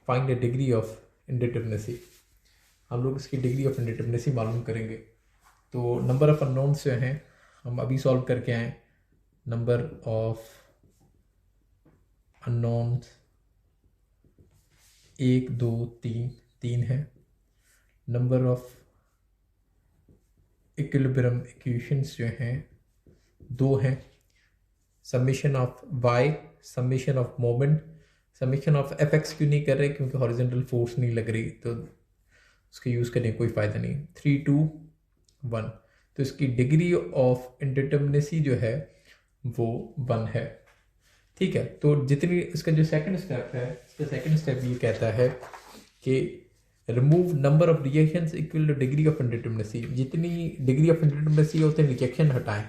find the degree of indeterminacy, हम लोग इसकी डिग्री ऑफ इंडिटरमिनेसी मालूम करेंगे। तो नंबर ऑफ अननोन्स जो हैं हम अभी सॉल्व करके आए, नंबर ऑफ अननोन्स 1 2 3 है। नंबर ऑफ इक्विलिब्रियम इक्वेशंस जो हैं 2 हैं। Summation of y, summation of moment, summation of fx क्यों नहीं कर रहे, क्योंकि हॉरिजॉन्टल फोर्स नहीं लग रही, तो उसके यूज़ करने का कोई फ़ायदा नहीं। 3 2 1, तो इसकी डिग्री ऑफ इंडिटरमिनेसी जो है वो 1 है। ठीक है, तो जितनी इसका जो सेकंड स्टेप है, इसका सेकंड स्टेप ये कहता है कि remove number of reactions equal to degree of indeterminacy, जितनी डिग्री ऑफ इंडिटरमिनेसी उतने रिएक्शन हटाएं।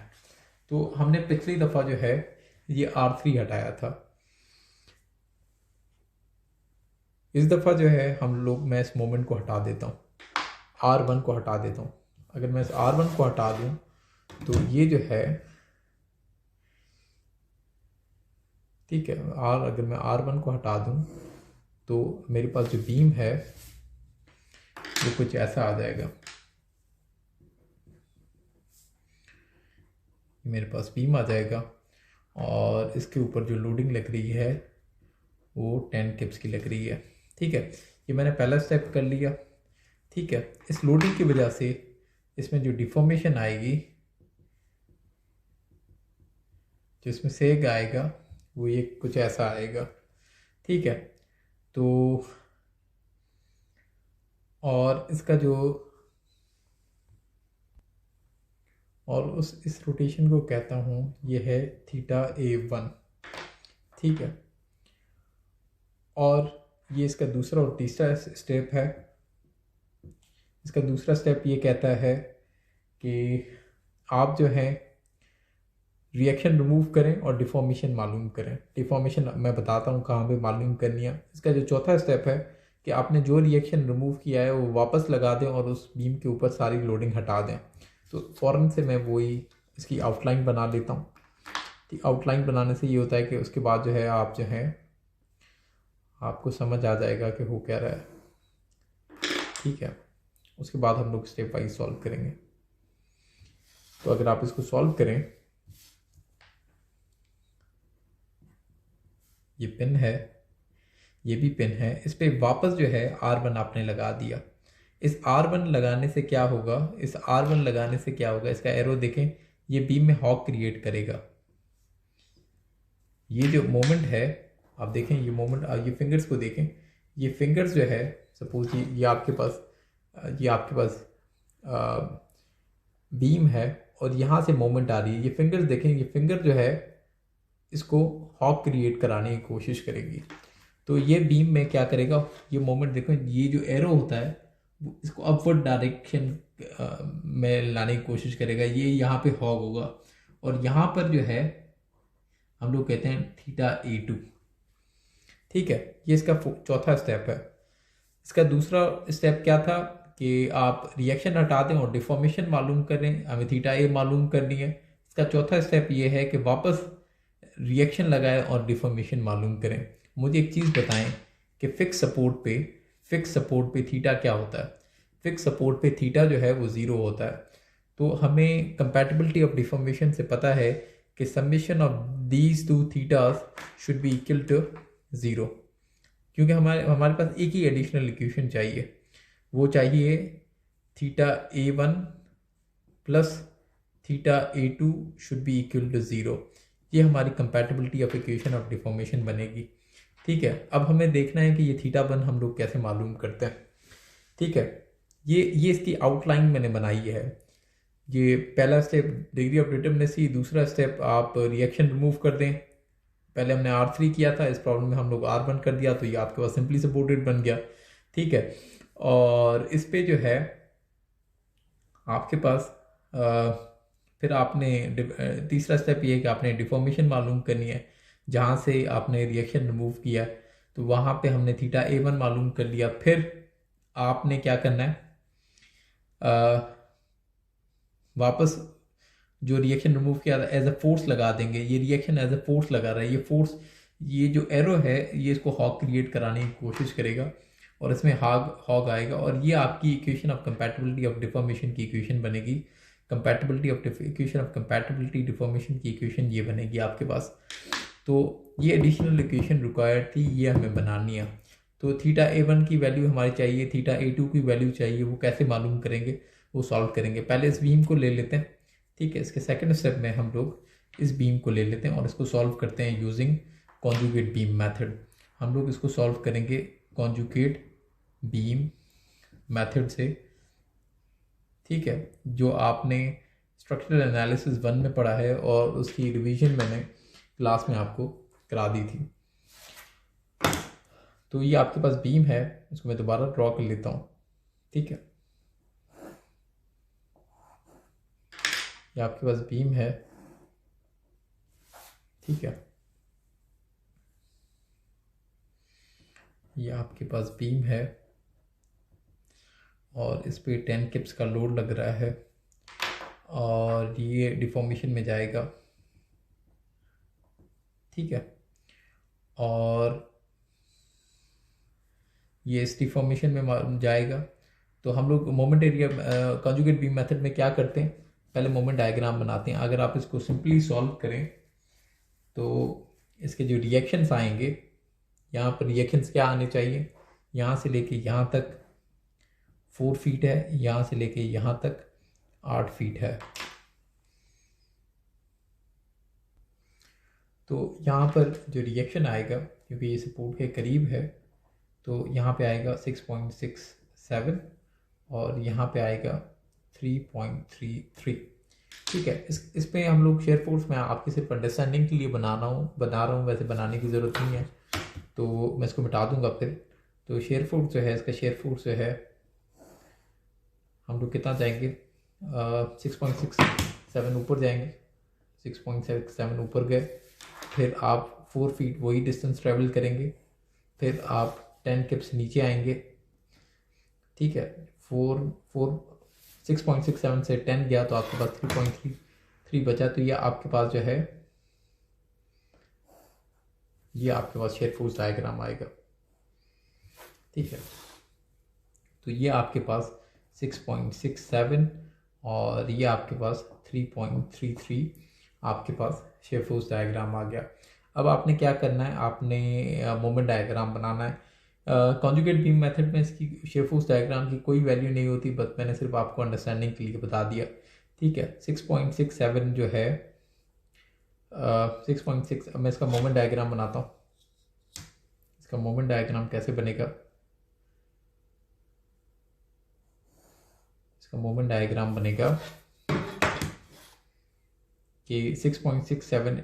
तो हमने पिछली दफ़ा जो है ये R3 हटाया था, इस दफ़ा जो है हम लोग, मैं इस मोमेंट को हटा देता हूँ, R1 को हटा देता हूँ। अगर मैं इस R1 को हटा दूँ तो ये जो है, ठीक है, अगर मैं R1 को हटा दूँ तो मेरे पास जो बीम है वो कुछ ऐसा आ जाएगा। मेरे पास बीम आ जाएगा और इसके ऊपर जो लोडिंग लग रही है वो 10 किप्स की लग रही है। ठीक है, ये मैंने पहला स्टेप कर लिया। ठीक है, इस लोडिंग की वजह से इसमें जो डिफॉर्मेशन आएगी, जो इसमें सेग आएगा वो ये कुछ ऐसा आएगा। ठीक है, तो और इसका जो, और इस रोटेशन को कहता हूँ ये है θA1। ठीक है, और ये इसका दूसरा और तीसरा स्टेप है। इसका दूसरा स्टेप ये कहता है कि आप जो है रिएक्शन रिमूव करें और डिफॉर्मेशन मालूम करें। डिफॉर्मेशन मैं बताता हूँ कहाँ पे मालूम करनी है। इसका जो चौथा स्टेप है कि आपने जो रिएक्शन रिमूव किया है वो वापस लगा दें और उस बीम के ऊपर सारी लोडिंग हटा दें। तो फ़ौरन से मैं वही इसकी आउटलाइन बना लेता हूँ। तो आउटलाइन बनाने से ये होता है कि उसके बाद जो है आप जो है आपको समझ आ जाएगा कि हो क्या रहा है। ठीक है, उसके बाद हम लोग स्टेप वाइज सॉल्व करेंगे। तो अगर आप इसको सॉल्व करें, ये पिन है, ये भी पिन है, इस पर वापस जो है R1 आपने लगा दिया। इस R1 लगाने से क्या होगा, इस R1 लगाने से क्या होगा, इसका एरो देखें, ये बीम में हॉक क्रिएट करेगा। ये जो मोमेंट है आप देखें, ये मोमेंट, ये फिंगर्स को देखें, ये फिंगर्स जो है सपोज ये आपके पास बीम है और यहाँ से मोमेंट आ रही है। ये फिंगर्स देखें, ये फिंगर जो है इसको हॉक क्रिएट कराने की कोशिश करेगी। तो ये बीम में क्या करेगा, ये मोमेंट देखो, ये जो एरो होता है वो इसको अपवर्ड डायरेक्शन में लाने की कोशिश करेगा। ये यहाँ पे हॉक होगा और यहाँ पर जो है हम लोग कहते हैं θ(A2). ठीक है, ये इसका चौथा स्टेप है। इसका दूसरा स्टेप क्या था कि आप रिएक्शन हटा दें और डिफॉर्मेशन मालूम करें, हमें θA मालूम करनी है। इसका चौथा स्टेप ये है कि वापस रिएक्शन लगाएं और डिफॉर्मेशन मालूम करें। मुझे एक चीज़ बताएं कि फिक्स सपोर्ट पे थीटा क्या होता है। फिक्स सपोर्ट पे थीटा जो है वो 0 होता है। तो हमें कंपैटिबिलिटी ऑफ डिफॉर्मेशन से पता है कि summation of these two thetas should be equal to 0, क्योंकि हमारे पास एक ही एडिशनल इक्वेशन चाहिए, वो चाहिए θA1 plus θA2 should be equal to 0। ये हमारी compatibility of equation of deformation बनेगी। ठीक है, अब हमें देखना है कि ये θ1 हम लोग कैसे मालूम करते हैं। ठीक है, ये इसकी आउटलाइन मैंने बनाई है। ये पहला स्टेप डिग्री ऑफ डिटरमिनेसी, दूसरा स्टेप आप रिएक्शन रिमूव कर दें। पहले हमने R3 किया था, इस प्रॉब्लम में हम लोग R1 कर दिया, तो ये आपके पास सिंपली सपोर्टेड बन गया। ठीक है, और इस पे जो है आपके पास फिर आपने तीसरा स्टेप ये है कि आपने डिफॉर्मेशन मालूम करनी है। जहाँ से आपने रिएक्शन रिमूव किया तो वहाँ पे हमने θA1 मालूम कर लिया। फिर आपने क्या करना है, वापस जो रिएक्शन रिमूव किया था एज अ फोर्स लगा देंगे। ये रिएक्शन एज अ फोर्स लगा रहा है, ये फोर्स, ये जो एरो है ये इसको हॉग क्रिएट कराने की कोशिश करेगा और इसमें हॉग आएगा, और ये आपकी equation of compatibility of deformation की इक्वेशन बनेगी। इक्वेशन ऑफ कंपैटिबिलिटी डिफॉर्मेशन की इक्वेशन ये बनेगी आपके पास। तो ये एडिशनल इक्वेशन रिक्वायर्ड थी, ये हमें बनानी है। तो θA1 की वैल्यू हमारी चाहिए, θA2 की वैल्यू चाहिए, वो कैसे मालूम करेंगे, वो सॉल्व करेंगे। पहले इस बीम को ले लेते हैं। ठीक है, इसके सेकंड स्टेप में हम लोग इस बीम को ले लेते हैं और इसको सॉल्व करते हैं यूजिंग कॉन्जुगेट बीम मेथड। हम लोग इसको सॉल्व करेंगे कॉन्जुगेट बीम मेथड से। ठीक है, जो आपने स्ट्रक्चरल एनालिसिस 1 में पढ़ा है और उसकी रिवीजन मैंने क्लास में आपको करा दी थी। तो ये आपके पास बीम है, इसको मैं दोबारा ड्रॉ कर लेता हूँ। ठीक है, ये आपके पास बीम है। ठीक है, ये आपके पास बीम है और इस पे 10 किप्स का लोड लग रहा है और ये डिफॉर्मेशन में जाएगा। ठीक है, और ये इस डिफॉर्मेशन में जाएगा। तो हम लोग moment area conjugate beam method में क्या करते हैं, पहले मोमेंट डायग्राम बनाते हैं। अगर आप इसको सिंपली सॉल्व करें तो इसके जो रिएक्शंस आएंगे, यहाँ पर रिएक्शंस क्या आने चाहिए, यहाँ से लेके यहाँ तक 4 फीट है, यहाँ से लेके यहाँ तक 8 फीट है। तो यहाँ पर जो रिएक्शन आएगा, क्योंकि ये सपोर्ट के करीब है, तो यहाँ पे आएगा 6.67 और यहाँ पे आएगा 3.33। ठीक है, इस पे हम लोग शेयर फोर्स में आपकी सिर्फ अंडरस्टैंडिंग के लिए बना रहा हूँ, वैसे बनाने की ज़रूरत नहीं है, तो मैं इसको मिटा दूंगा फिर। तो शेयर फोर्स जो है, इसका शेयर फोर्स जो है हम लोग कितना जाएंगे, 6.67 ऊपर जाएंगे। 6.67 ऊपर गए, फिर आप 4 फीट वही डिस्टेंस ट्रेवल करेंगे, फिर आप 10 किप्स नीचे आएंगे। ठीक है, 6.67 से 10 गया तो आपके पास 3.33 बचा। तो ये आपके पास जो है, ये आपके पास शेयर फोर्स डायग्राम आएगा। ठीक है, तो ये आपके पास 6.67 और ये आपके पास 3.33 आपके पास शेयर फोर्स डायग्राम आ गया। अब आपने क्या करना है, आपने मोमेंट डायग्राम बनाना है। कॉन्जुगेट बीम मेथड में इसकी शेयर फोर्स डायग्राम की कोई वैल्यू नहीं होती, बस मैंने सिर्फ आपको अंडरस्टैंडिंग के लिए बता दिया। ठीक है, 6.67 जो है 6.6, अब मैं इसका मोमेंट डायग्राम बनाता हूँ। इसका मोमेंट डायग्राम कैसे बनेगा, इसका मोमेंट डायग्राम बनेगा कि 6.67,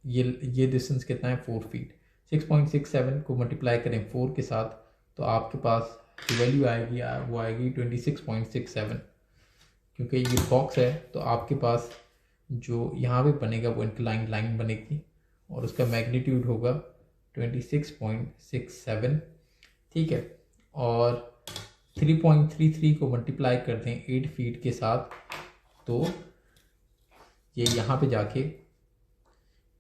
ये डिस्टेंस कितना है, 4 फीट। 6.67 को मल्टीप्लाई करें 4 के साथ तो आपके पास जो वैल्यू आएगी वो आएगी 26.67। क्योंकि ये बॉक्स है तो आपके पास जो यहाँ पे बनेगा वो इंक्लाइन लाइन बनेगी और उसका मैग्नीट्यूड होगा 26.67, ठीक है। और 3.33 को मल्टीप्लाई कर दें 8 फीट के साथ तो ये यहाँ पे जाके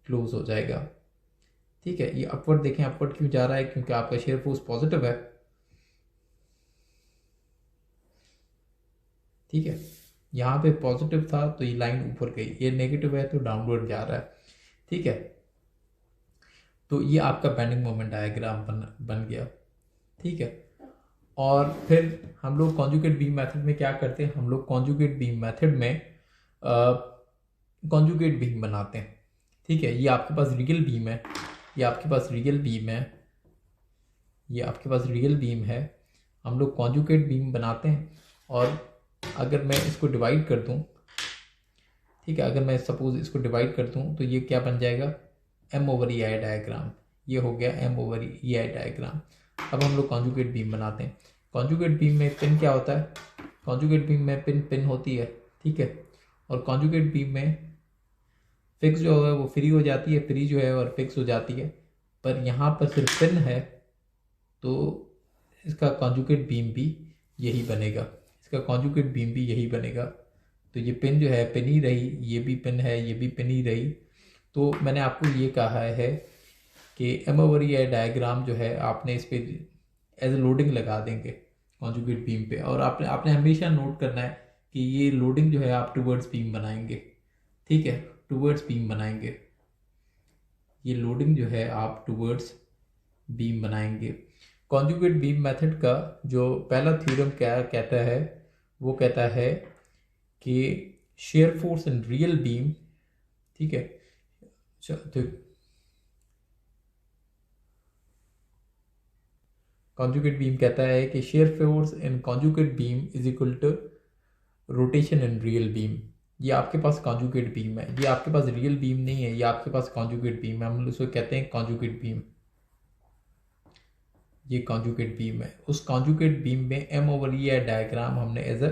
क्लोज हो जाएगा, ठीक है। ये अपवर्ड देखें, अपवर्ड क्यों जा रहा है, क्योंकि आपका शेयर फोर्स पॉजिटिव है, ठीक है। यहाँ पे पॉजिटिव था तो ये लाइन ऊपर गई, ये नेगेटिव है तो डाउनवर्ड जा रहा है, ठीक है। तो ये आपका बेंडिंग मोमेंट डायग्राम बन गया, ठीक है। और फिर हम लोग कॉन्जुगेट बीम मेथड में क्या करते हैं, हम लोग कॉन्जुगेट बीम मेथड में कॉन्जुगेट बीम बनाते हैं, ठीक है। ये आपके पास रियल बीम है, ये आपके पास रियल बीम है, ये आपके पास रियल बीम है। हम लोग कॉन्जुगेट बीम बनाते हैं और अगर मैं इसको डिवाइड कर दूं, ठीक है, अगर मैं सपोज इसको डिवाइड कर दूं तो ये क्या बन जाएगा, M/EI डायग्राम। ये हो गया M/EI डायग्राम। अब हम लोग कॉन्जुगेट बीम बनाते हैं। कॉन्जुगेट बीम में पिन क्या होता है, कॉन्जुगेट बीम में पिन होती है, ठीक है। और कॉन्जुगेट बीम में फिक्स जो है वो फ्री हो जाती है, फ्री जो है और फिक्स हो जाती है। पर यहाँ पर सिर्फ पिन है तो इसका कॉन्जुगेट बीम भी यही बनेगा, इसका कॉन्जुगेट बीम भी यही बनेगा। तो ये पिन जो है पिन ही रही, ये भी पिन है, ये भी पिन ही रही। तो मैंने आपको ये कहा है कि M/EI डायग्राम जो है आपने इस पर एज ए लोडिंग लगा देंगे कॉन्जुगेट बीम पे, और आपने हमेशा नोट करना है कि ये लोडिंग जो है आप टूवर्ड्स बीम बनाएंगे, ठीक है, टूवर्ड्स बीम बनाएंगे। ये लोडिंग जो है आप टूवर्ड्स बीम बनाएंगे। कॉन्जुगेट बीम मेथड का जो पहला थ्योरम क्या कहता है, वो कहता है कि shear force in real beam, ठीक है। तो कॉन्जुगेट बीम कहता है कि shear force in conjugate beam is equal to rotation in real beam. ये आपके पास कॉन्जुगेट बीम है, ये आपके पास रियल बीम नहीं है, ये आपके पास कॉन्जुगेट बीम है। हम उसको कहते हैं कॉन्जुगेट बीम, ये कॉन्जुगेट बीम है। उस कॉन्जुगेट बीम में M/EI डायग्राम हमने एज अ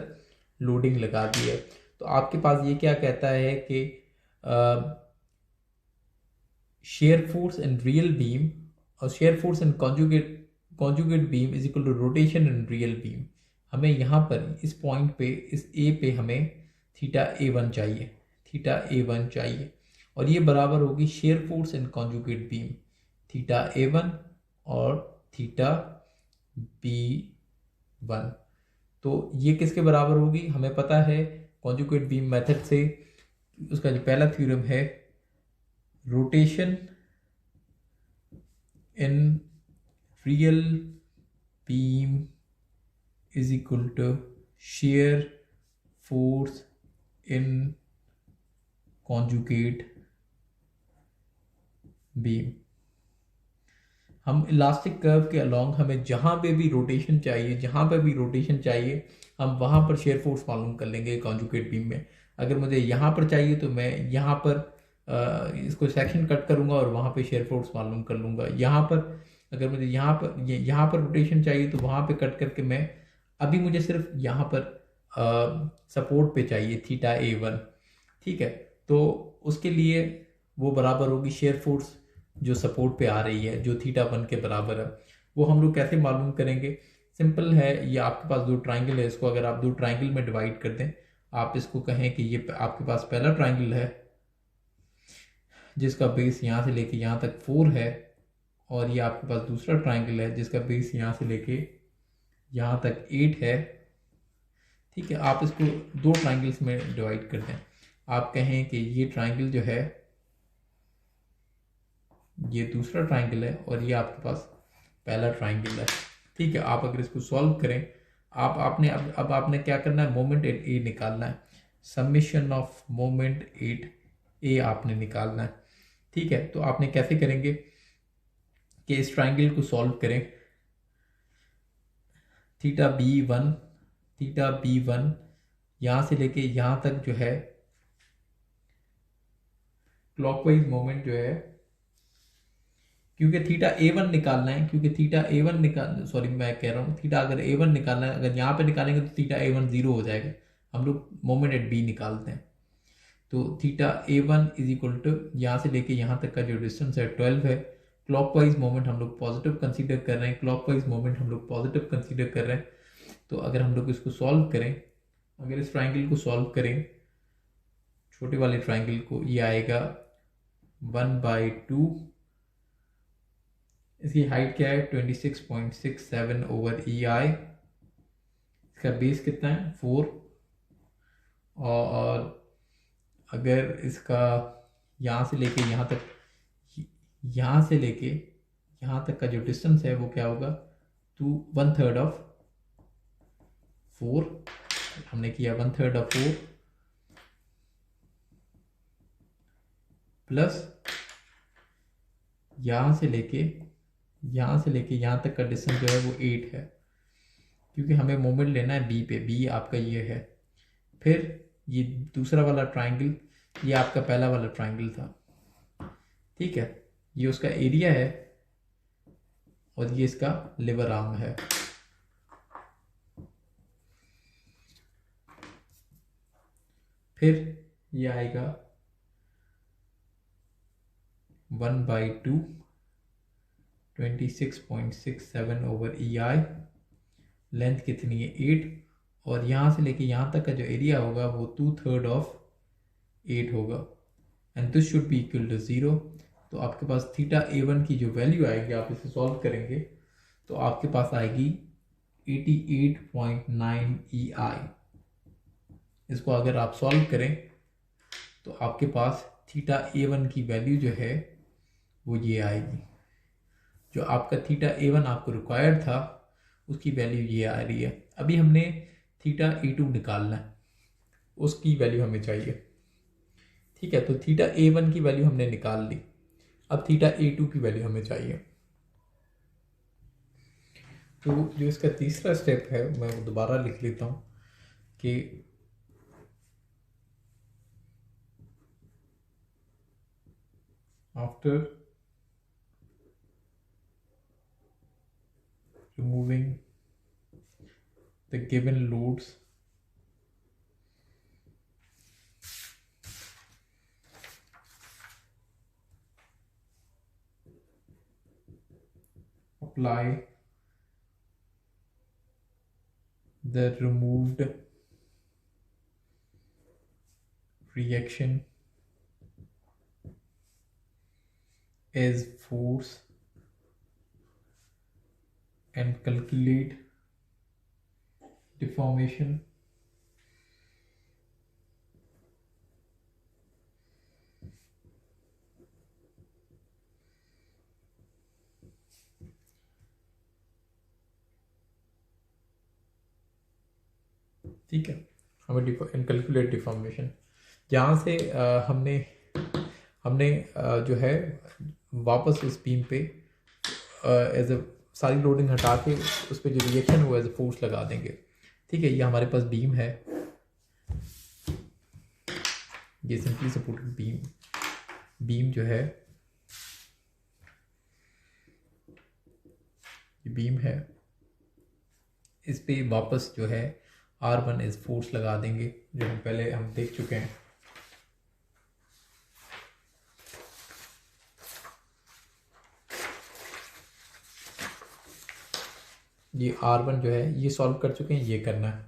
लोडिंग लगा दी है। तो आपके पास ये क्या कहता है कि shear force in real beam और shear force in conjugate beam is equal to rotation in real beam. हमें यहाँ पर इस पॉइंट पे, इस A पे हमें θA1 चाहिए, θA1 चाहिए, और ये बराबर होगी share force in conjugate beam θA1 और θB1। तो ये किसके बराबर होगी, हमें पता है कॉन्जुगेट बीम मेथड से, उसका जो पहला थ्योरम है, rotation in real beam is equal to shear force in conjugate beam. हम इलास्टिक कर्व के अलोंग हमें जहाँ पे भी रोटेशन चाहिए, जहाँ पे भी रोटेशन चाहिए, हम वहाँ पर शेयर फोर्स मालूम कर लेंगे कॉन्जुगेट बीम में। अगर मुझे यहाँ पर चाहिए तो मैं यहाँ पर इसको सेक्शन कट करूँगा और वहाँ पे शेयर फोर्स मालूम कर लूँगा। यहाँ पर अगर मुझे यहाँ पर रोटेशन चाहिए तो वहाँ पे कट करके मैं, अभी मुझे सिर्फ यहाँ पर सपोर्ट पे चाहिए θA1, ठीक है। तो उसके लिए वो बराबर होगी शेयर फोर्स जो सपोर्ट पे आ रही है, जो θ1 के बराबर है। वो हम लोग कैसे मालूम करेंगे, सिंपल है। ये आपके पास दो ट्राइंगल है, इसको अगर आप दो ट्राइंगल में डिवाइड कर दें, आप इसको कहें कि ये आपके पास पहला ट्राइंगल है जिसका बेस यहाँ से लेके यहाँ तक 4 है, और ये आपके पास दूसरा ट्राइंगल है जिसका बेस यहाँ से लेके यहाँ तक 8 है, ठीक है। आप इसको दो ट्राइंगल्स में डिवाइड कर दें, आप कहें कि ये ट्राइंगल जो है ये दूसरा ट्राइंगल है और ये आपके पास पहला ट्राइंगल है, ठीक है। आप अगर इसको सॉल्व करें, अब आपने क्या करना है, मोमेंट एट ए निकालना है, समेशन ऑफ मोमेंट एट ए आपने निकालना है, ठीक है। तो आपने कैसे करेंगे कि इस ट्राइंगल को सॉल्व करें, θB1 यहाँ से लेके यहाँ तक जो है क्लॉकवाइज मोमेंट जो है, क्योंकि θA1 निकालना है, क्योंकि θA1 मैं कह रहा हूँ थीटा अगर A1 निकालना है, अगर यहाँ पे निकालेंगे तो θA1 0 हो जाएगा। हम लोग मोमेंट एट B निकालते हैं, तो theta A1 is equal to यहाँ से लेके यहाँ तक का जो डिस्टेंस है 12 है। क्लॉकवाइज मोमेंट हम लोग पॉजिटिव कंसीडर कर रहे हैं, क्लॉकवाइज मोमेंट हम लोग पॉजिटिव कंसीडर कर रहे हैं। तो अगर हम लोग इसको सॉल्व करें, अगर इस ट्राइंगल को सॉल्व करें, छोटे वाले ट्राइंगल को, ये आएगा 1/2, इसकी हाइट क्या है 26.67 ओवर EI, इसका बेस कितना है 4, और अगर इसका यहाँ से लेके यहाँ तक, यहाँ से लेके यहाँ तक का जो डिस्टेंस है वो क्या होगा, 1/3 ऑफ 4, हमने किया 1/3 ऑफ 4 प्लस यहाँ से लेके यहाँ तक का डिस्टेंस जो है वो 8 है, क्योंकि हमें मोमेंट लेना है बी पे, बी आपका ये है। फिर ये दूसरा वाला ट्राइंगल, ये आपका पहला वाला ट्राइंगल था, ठीक है, ये उसका एरिया है और ये इसका लिवर आर्म है। फिर ये आएगा 1/2, 26.67 ओवर EI, लेंथ कितनी है 8, और यहाँ से लेके यहाँ तक का जो एरिया होगा वो 2/3 ऑफ 8 होगा, and this should be equal to 0। तो आपके पास थीटा A1 की जो वैल्यू आएगी, आप इसे सॉल्व करेंगे तो आपके पास आएगी 88.9 EI। इसको अगर आप सॉल्व करें तो आपके पास थीटा A1 की वैल्यू जो है वो ये आएगी, जो आपका थीटा A1 आपको रिक्वायर्ड था उसकी वैल्यू ये आ रही है। अभी हमने थीटा A2 निकालना है, उसकी वैल्यू हमें चाहिए, ठीक है। तो थीटा A1 की वैल्यू हमने निकाल ली, अब थीटा A2 की वैल्यू हमें चाहिए। तो जो इसका तीसरा स्टेप है मैं वो दोबारा लिख लेता हूँ कि after removing the given loads, apply the removed reaction as force and calculate deformation ठीक है। हमें कैलकुलेट डिफॉर्मेशन, यहाँ से हमने जो है वापस इस बीम पे एज अ सारी लोडिंग हटा के उस पर जो रिएक्शन हो एज अ फोर्स लगा देंगे, ठीक है। ये हमारे पास बीम है, ये सिंपली सपोर्टेड बीम जो है, ये बीम है, इस पे वापस जो है R1 इस फोर्स लगा देंगे जो हम पहले देख चुके हैं। ये R1 जो है ये सॉल्व कर चुके हैं, ये करना है।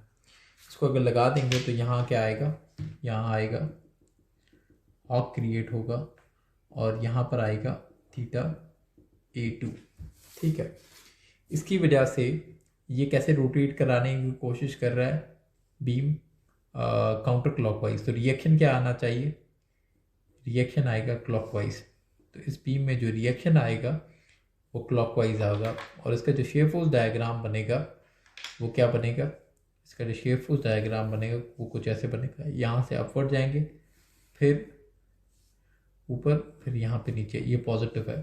इसको अगर लगा देंगे तो यहाँ क्या आएगा, यहाँ आएगा हॉक क्रिएट होगा और यहाँ पर आएगा थीटा A2, ठीक है। इसकी वजह से ये कैसे रोटेट कराने की कोशिश कर रहा है बीम, काउंटर क्लॉकवाइज। तो रिएक्शन क्या आना चाहिए, रिएक्शन आएगा क्लॉकवाइज। तो इस बीम में जो रिएक्शन आएगा वो क्लॉकवाइज आएगा, और इसका जो शेप फोर्स डायग्राम बनेगा वो क्या बनेगा, इसका जो शेप फोर्स डायग्राम बनेगा वो कुछ ऐसे बनेगा। यहाँ से अपवर्ड जाएंगे, फिर ऊपर, फिर यहाँ पे नीचे, ये पॉजिटिव है।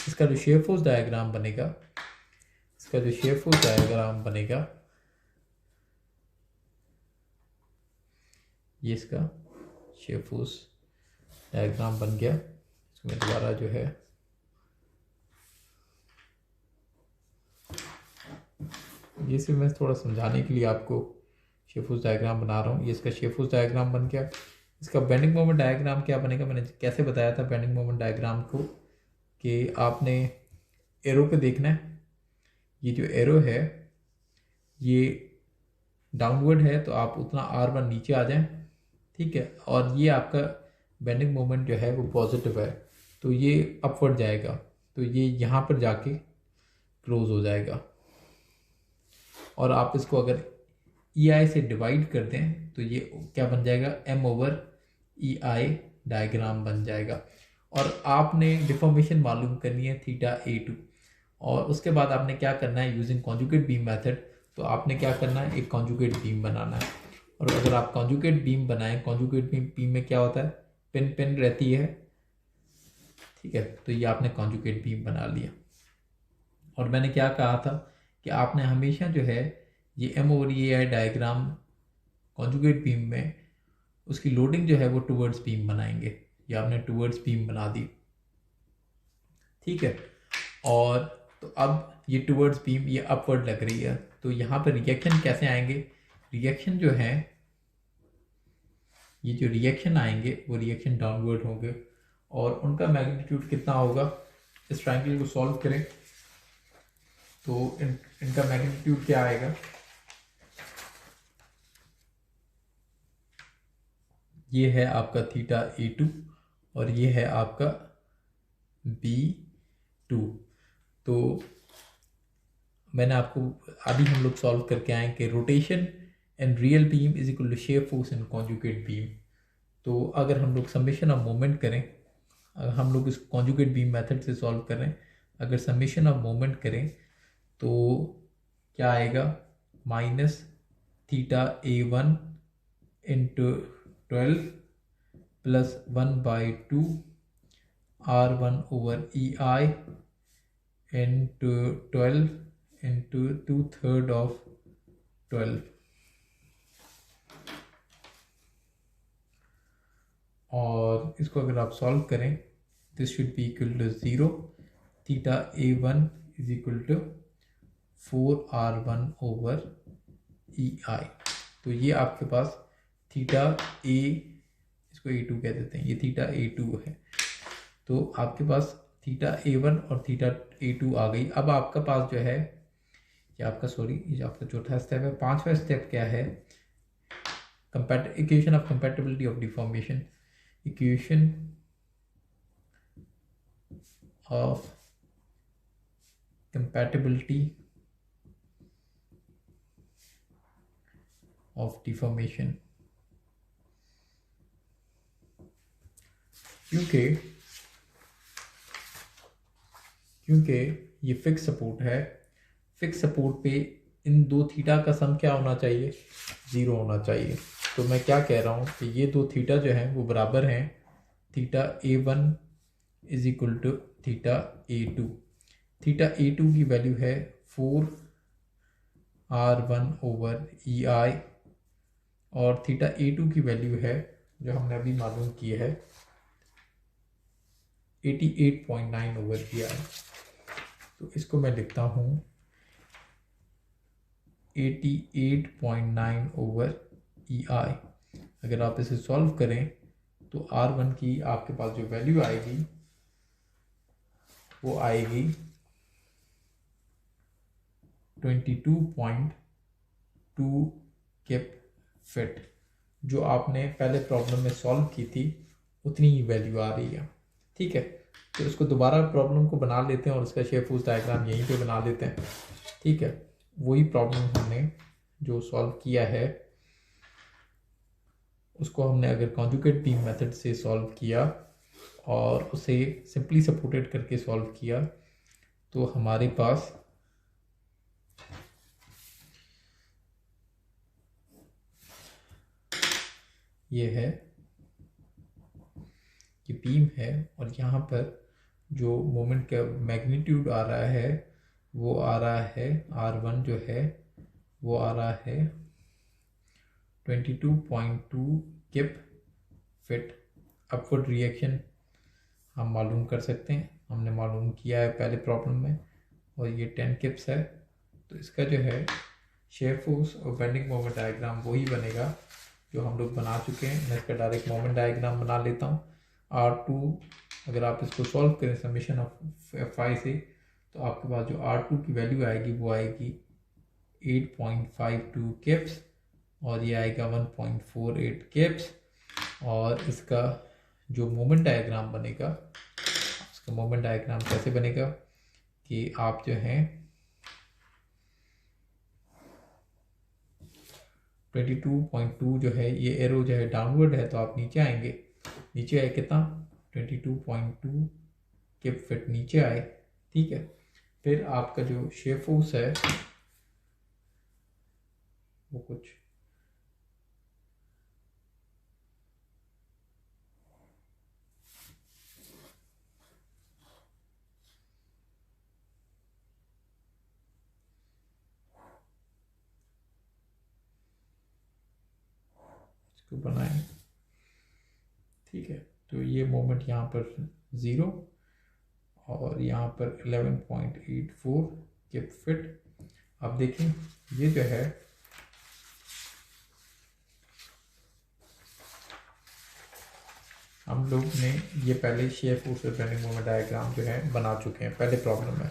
इसका जो शेप फोर्स डायग्राम बनेगा, इसका जो शेप फोर्स डायग्राम बनेगा, ये इसका शेप फोर्स डायग्राम बन गया। इसमें दोबारा जो है ये सिर्फ मैं थोड़ा समझाने के लिए आपको शेप फोर्स डायग्राम बना रहा हूँ। ये इसका शेप फोर्स डायग्राम बन गया, इसका बेंडिंग मोमेंट डायग्राम क्या बनेगा, मैंने कैसे बताया था बेंडिंग मोमेंट डायग्राम को, कि आपने एरो पे देखना है। ये जो एरो है ये डाउनवर्ड है, तो आप उतना R1 नीचे आ जाएं, ठीक है। और ये आपका बेंडिंग मोमेंट जो है वो पॉजिटिव है, तो ये अपवर्ड जाएगा, तो ये यहाँ पर जाके क्लोज हो जाएगा। और आप इसको अगर EI से डिवाइड कर दें तो ये क्या बन जाएगा, M/EI डायग्राम बन जाएगा। और आपने डिफॉर्मेशन मालूम करनी है θA2, और उसके बाद आपने क्या करना है, यूजिंग कॉन्जुगेट बीम मेथड, तो आपने क्या करना है, एक कॉन्जुगेट बीम बनाना है। और अगर आप कॉन्जुगेट बीम बनाएं, कॉन्जुगेट बीम में क्या होता है, पिन पिन रहती है, ठीक है। तो ये आपने कॉन्जुगेट बीम बना लिया। और मैंने क्या कहा था कि आपने हमेशा जो है ये M/EI डायग्राम कॉन्जुगेट बीम में उसकी लोडिंग जो है वो टूवर्ड्स बीम बनाएंगे। ये आपने टूवर्ड्स बीम बना दी, ठीक है। और तो अब ये टूवर्ड्स बीम ये अपवर्ड लग रही है, तो यहाँ पर रिएक्शन कैसे आएंगे, रिएक्शन जो है, ये जो रिएक्शन आएंगे वो रिएक्शन डाउनवर्ड होंगे, और उनका मैग्नीट्यूड कितना होगा, इस ट्रायंगल को सॉल्व करें तो इनका मैग्नीट्यूड क्या आएगा, ये है आपका θA2 और ये है आपका B2। तो मैंने आपको अभी हम लोग सॉल्व करके आए कि rotation and real beam is equal to shear force in conjugate beam. तो अगर हम लोग समेशन ऑफ मोमेंट करें, अगर हम लोग इस कॉन्जुगेट बीम मेथड से सॉल्व कर रहे हैं, अगर समेशन ऑफ मोमेंट करें तो क्या आएगा, -θA1 into 12 plus 1/2 R1/EI into 12 into 2/3 of 12। और इसको अगर आप सॉल्व करें, this should be equal to 0, θA1 is equal to 4R1/EI। तो ये आपके पास θA, इसको A2 कह देते हैं, ये θA2 है। तो आपके पास θA1 और θA2 आ गई। अब आपका पास जो है, ये आपका ये जो आपका चौथा स्टेप है, पांचवा स्टेप क्या है, equation of compatibility of deformation, equation of compatibility of deformation. क्योंकि ये फिक्स सपोर्ट है, फिक्स सपोर्ट पे इन दो थीटा का सम क्या होना चाहिए, 0 होना चाहिए। तो मैं क्या कह रहा हूँ कि ये दो थीटा जो हैं वो बराबर हैं, θA1 is equal to θA2। θA2 की वैल्यू है 4R1/EI और θA2 की वैल्यू है जो हमने अभी मालूम की है 88.9/EI। तो इसको मैं लिखता हूँ 88.9/EI। अगर आप इसे सॉल्व करें तो R1 की आपके पास जो वैल्यू आएगी वो आएगी 22.2 किप फिट, जो आपने पहले प्रॉब्लम में सॉल्व की थी उतनी ही वैल्यू आ रही है, ठीक है। तो इसको दोबारा प्रॉब्लम को बना लेते हैं और उसका शेप फोर्स डायग्राम यहीं पे बना लेते हैं, ठीक है। वही प्रॉब्लम हमने जो सॉल्व किया है उसको हमने अगर कॉन्जुगेट बीम मेथड से सॉल्व किया और उसे सिंपली सपोर्टेड करके सॉल्व किया तो हमारे पास ये है, ये बीम है और यहाँ पर जो मोमेंट का मैग्नीट्यूड आ रहा है वो आ रहा है R1 जो है वो आ रहा है 22.2 किप फिट। अपवर्ड रिएक्शन हम मालूम कर सकते हैं, हमने मालूम किया है पहले प्रॉब्लम में, और ये 10 किप्स है। तो इसका जो है शेयर फोर्स और बेंडिंग मोमेंट डायग्राम वही बनेगा जो हम लोग बना चुके हैं। मैं इसका डायरेक्ट मोमेंट डायग्राम बना लेता हूँ। R2 अगर आप इसको सॉल्व करें समेशन ऑफ Fi से, तो आपके पास जो R2 की वैल्यू आएगी वो आएगी 8.52 किप्स और ये आएगा 1.48 किप्स। और इसका जो मोमेंट डायग्राम बनेगा, इसका मोमेंट डायग्राम कैसे बनेगा कि आप जो है 22.2 जो है ये एरो जो है डाउनवर्ड है, तो आप नीचे आएंगे। नीचे आए कितना 22.2 किप फिट नीचे आए, ठीक है। फिर आपका जो शेप फोर्स है वो कुछ इसको बनाएं, ठीक है। तो ये मोमेंट यहाँ पर 0 और यहाँ पर 11.84 किप फिट। अब देखें ये जो है हम लोग ने ये पहले शेयर फोर्स और बेंडिंग मोमेंट डायग्राम जो है बना चुके हैं पहले प्रॉब्लम में।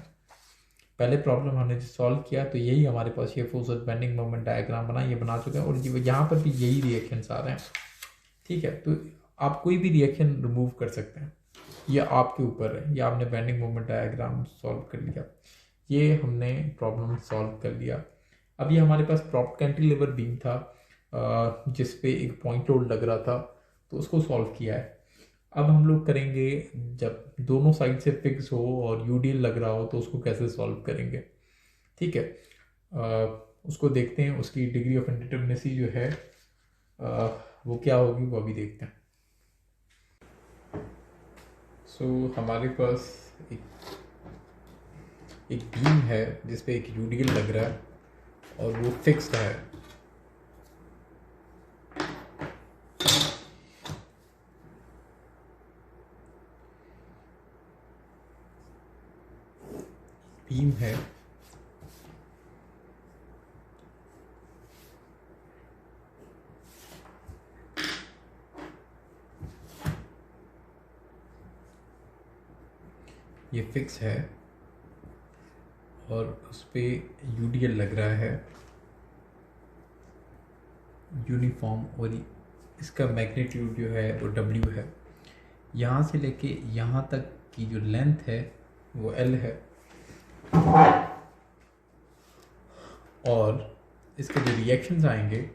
पहले प्रॉब्लम हमने जो सॉल्व किया तो यही हमारे पास शेयर फोर्स और बेंडिंग मोमेंट डायग्राम बना, ये बना चुके हैं और यहाँ पर भी यही रिएक्शंस आ रहे हैं, ठीक है। तो आप कोई भी रिएक्शन रिमूव कर सकते हैं, ये आपके ऊपर है। ये आपने बेंडिंग मोमेंट डायग्राम सॉल्व कर लिया, ये हमने प्रॉब्लम सॉल्व कर लिया। अब ये हमारे पास प्रॉप कैंटिलीवर बीम था जिस पे एक पॉइंट लोड लग रहा था, तो उसको सॉल्व किया है। अब हम लोग करेंगे जब दोनों साइड से फिक्स हो और यूडीएल लग रहा हो तो उसको कैसे सॉल्व करेंगे, ठीक है। उसको देखते हैं, उसकी डिग्री ऑफ इंडिटरमिनेसी जो है वो क्या होगी वो अभी देखते हैं। हमारे पास एक बीम है जिस पे एक यूडीएल लग रहा है और वो फिक्स्ड है। बीम है ये फिक्स है और उस पे यूडीएल लग रहा है यूनिफॉर्म, और इसका मैग्नीट्यूड जो है वो W है। यहाँ से लेके यहाँ तक की जो लेंथ है वो L है और इसके जो रिएक्शंस आएंगे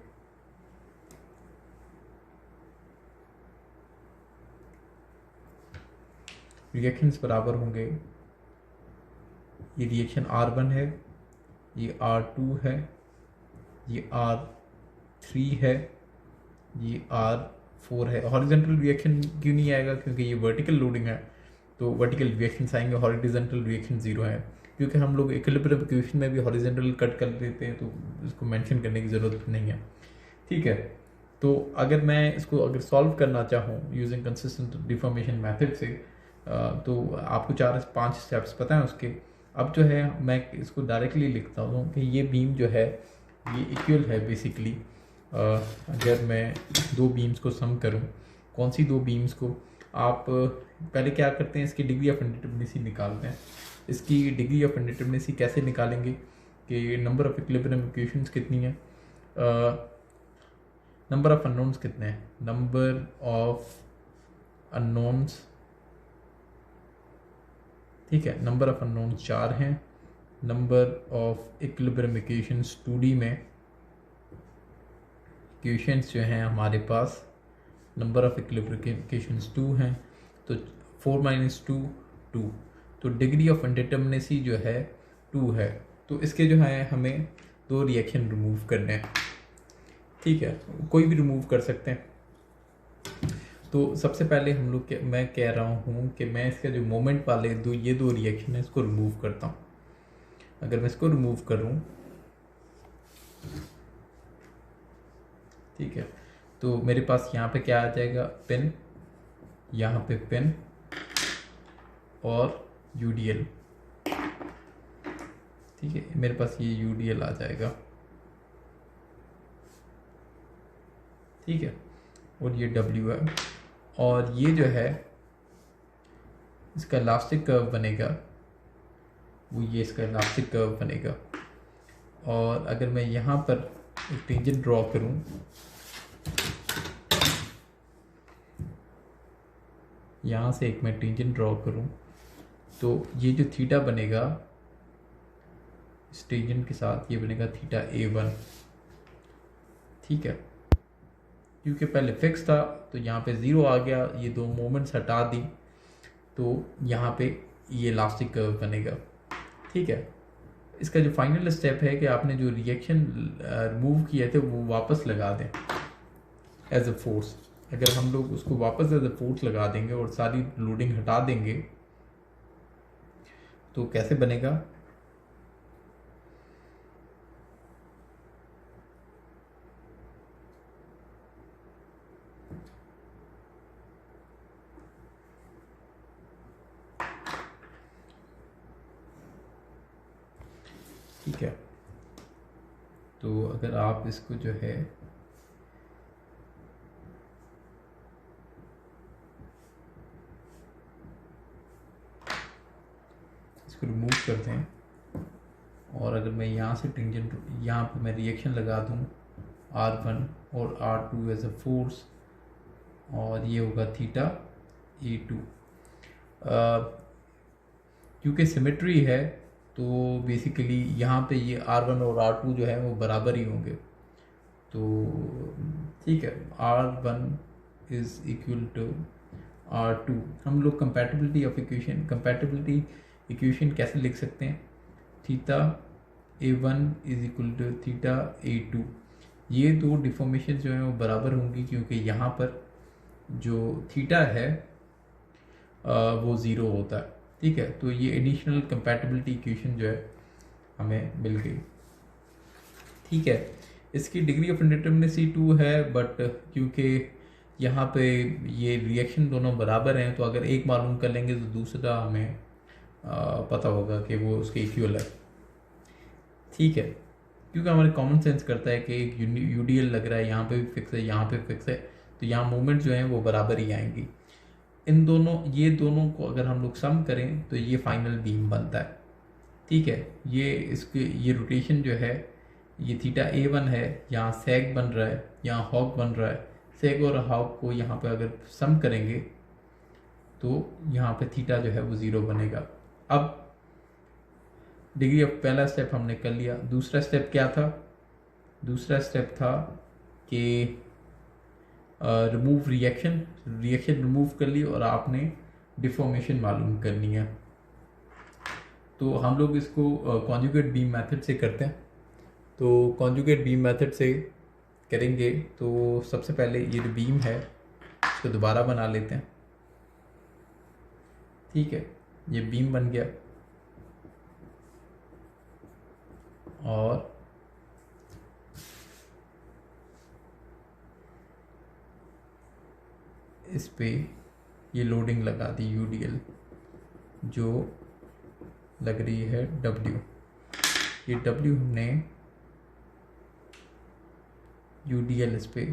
रिएक्शंस बराबर होंगे। ये रिएक्शन R1 है, ये R2 है, ये R3 है, ये R4 है। हॉरिजॉन्टल रिएक्शन क्यों नहीं आएगा, क्योंकि ये वर्टिकल लोडिंग है तो वर्टिकल रिएक्शंस आएंगे, हॉरिजॉन्टल रिएक्शन 0 है। क्योंकि हम लोग इक्विलिब्रियम इक्वेशन में भी हॉरिजॉन्टल कट कर देते हैं तो इसको मेंशन करने की ज़रूरत नहीं है, ठीक है। तो अगर मैं इसको अगर सॉल्व करना चाहूँ यूजिंग कंसिस्टेंट डिफॉर्मेशन मेथड से तो आपको 4-5 स्टेप्स पता है उसके। अब जो है मैं इसको डायरेक्टली लिखता हूँ कि ये बीम जो है ये इक्वल है बेसिकली। अगर मैं दो बीम्स को सम करूँ, कौन सी दो बीम्स को, आप पहले क्या करते हैं इसकी डिग्री ऑफ इंडिटरमिनेसी निकालते हैं। इसकी डिग्री ऑफ इंडिटरमिनेसी कैसे निकालेंगे कि नंबर ऑफ इक्विलिब्रियम इक्वेशंस कितनी है, नंबर ऑफ अननोन्स कितने हैं, नंबर ऑफ अननोन्स, ठीक है। नंबर ऑफ अननोन्स 4 हैं। Number of equilibrium equations 2D में इक्वेशंस जो हैं हमारे पास, नंबर ऑफ इक्विलिब्रियम इक्वेशंस 2 हैं, तो 4 - 2 2। तो डिग्री ऑफ इंडिटरमिनेसी जो है 2 है। तो इसके जो है हमें दो रिएक्शन रिमूव करने हैं, ठीक है। कोई भी रिमूव कर सकते हैं। तो सबसे पहले हम लोग मैं कह रहा हूँ कि मैं इसका जो मोमेंट वाले ये दो रिएक्शन है इसको रिमूव करता हूँ। अगर मैं इसको रिमूव करूँ, ठीक है, तो मेरे पास यहाँ पे क्या आ जाएगा, पिन, यहाँ पे पिन और यूडीएल, ठीक है। मेरे पास ये यूडीएल आ जाएगा, ठीक है, और ये W है, और ये जो है इसका इलास्टिक कर्व बनेगा, वो ये इसका इलास्टिक कर्व बनेगा। और अगर मैं यहाँ पर एक टेंजेंट ड्रॉ करूँ, यहाँ से एक मैं टेंजेंट ड्रॉ करूँ, तो ये जो थीटा बनेगा इस टेंजेंट के साथ ये बनेगा थीटा A1। ठीक है, क्योंकि पहले फिक्स था तो यहाँ पे 0 आ गया, ये दो मोमेंट्स हटा दी तो यहाँ पे ये इलास्टिक कर्व बनेगा। ठीक है, इसका जो फाइनल स्टेप है कि आपने जो रिएक्शन रिमूव किए थे वो वापस लगा दें एज अ फोर्स। अगर हम लोग उसको वापस एज अ फोर्स लगा देंगे और सारी लोडिंग हटा देंगे तो कैसे बनेगा? ठीक है, तो अगर आप इसको जो है इसको रिमूव करते हैं और अगर मैं यहाँ से टेंजेंट यहाँ पे मैं रिएक्शन लगा दूँ R1 और R2 एज अ फोर्स, और ये होगा थीटा A2। क्योंकि सिमेट्री है तो बेसिकली यहाँ पे ये R1 और R2 जो है वो बराबर ही होंगे। तो ठीक है, R1 is equal to R2। हम लोग कंपैटिबिलिटी इक्वेशन कैसे लिख सकते हैं? Theta A1 is equal to theta A2। ये दो डिफॉर्मेशन जो हैं वो बराबर होंगी क्योंकि यहाँ पर जो थीटा है वो 0 होता है। ठीक है, तो ये एडिशनल कंपैटिबिलिटी इक्वेशन जो है हमें मिल गई। ठीक है, इसकी डिग्री ऑफ इंडिटरमिनेसी 2 है, बट क्योंकि यहाँ पे ये रिएक्शन दोनों बराबर हैं तो अगर एक मालूम कर लेंगे तो दूसरा हमें पता होगा कि वो उसके इक्वल है। ठीक है, क्योंकि हमारे कॉमन सेंस करता है कि एक यूडीएल लग रहा है, यहाँ पे भी फिक्स है, यहाँ पे फिक्स है, तो यहाँ मूवमेंट जो है वो बराबर ही आएंगी। इन दोनों ये दोनों को अगर हम लोग सम करें तो ये फाइनल बीम बनता है। ठीक है, ये इसके ये रोटेशन जो है ये थीटा A1 है, यहाँ सैग बन रहा है, यहाँ हॉक बन रहा है। सैग और हॉक को यहाँ पे अगर सम करेंगे तो यहाँ पे थीटा जो है वो 0 बनेगा। अब डिग्री ऑफ पहला स्टेप हमने कर लिया। दूसरा स्टेप क्या था? दूसरा स्टेप था कि रिमूव रिएक्शन रिमूव कर ली और आपने डिफॉर्मेशन मालूम करनी है। तो हम लोग इसको कॉन्जुगेट बीम मेथड से करते हैं। तो कॉन्जुगेट बीम मेथड से करेंगे तो सबसे पहले ये जो बीम है इसको दोबारा बना लेते हैं। ठीक है, ये बीम बन गया और इस पे ये लोडिंग लगा दी यूडीएल जो लग रही है W। ये W हमने यूडीएल इस पे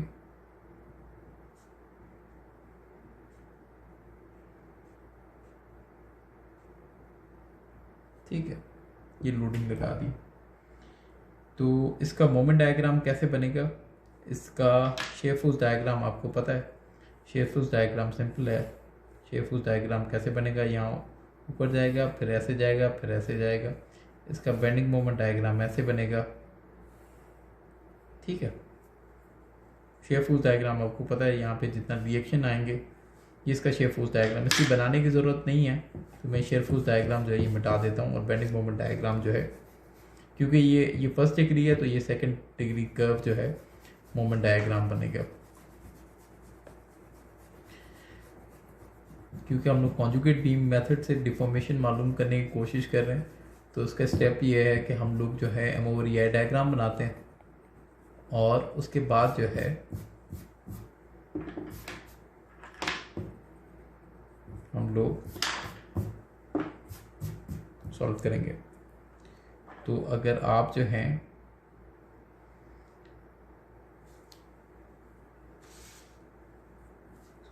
ठीक है, ये लोडिंग लगा दी। तो इसका मोमेंट डायग्राम कैसे बनेगा? इसका शेयर फोर्स डायग्राम आपको पता है। शेयर फोर्स डायग्राम सिंपल है। शेयर फोर्स डायग्राम कैसे बनेगा? यहाँ ऊपर जाएगा, फिर ऐसे जाएगा, फिर ऐसे जाएगा। इसका बेंडिंग मोमेंट डायग्राम ऐसे बनेगा। ठीक है, शेयर फोर्स डायग्राम आपको पता है। यहाँ पे जितना रिएक्शन आएंगे ये इसका शेयर फोर्स डायग्राम, इसकी बनाने की ज़रूरत नहीं है, तो मैं शेयर फोर्स डायग्राम जो है ये मिटा देता हूँ। और बेंडिंग मोमेंट डायग्राम जो है, क्योंकि ये फर्स्ट डिग्री है तो ये सेकंड डिग्री कर्व जो है मोमेंट डायग्राम बनेगा। क्योंकि हम लोग कॉन्जुगेट बीम मेथड से डिफॉर्मेशन मालूम करने की कोशिश कर रहे हैं तो उसका स्टेप ये है कि हम लोग जो है एम ओवर ई डायग्राम बनाते हैं और उसके बाद जो है हम लोग सॉल्व करेंगे। तो अगर आप जो हैं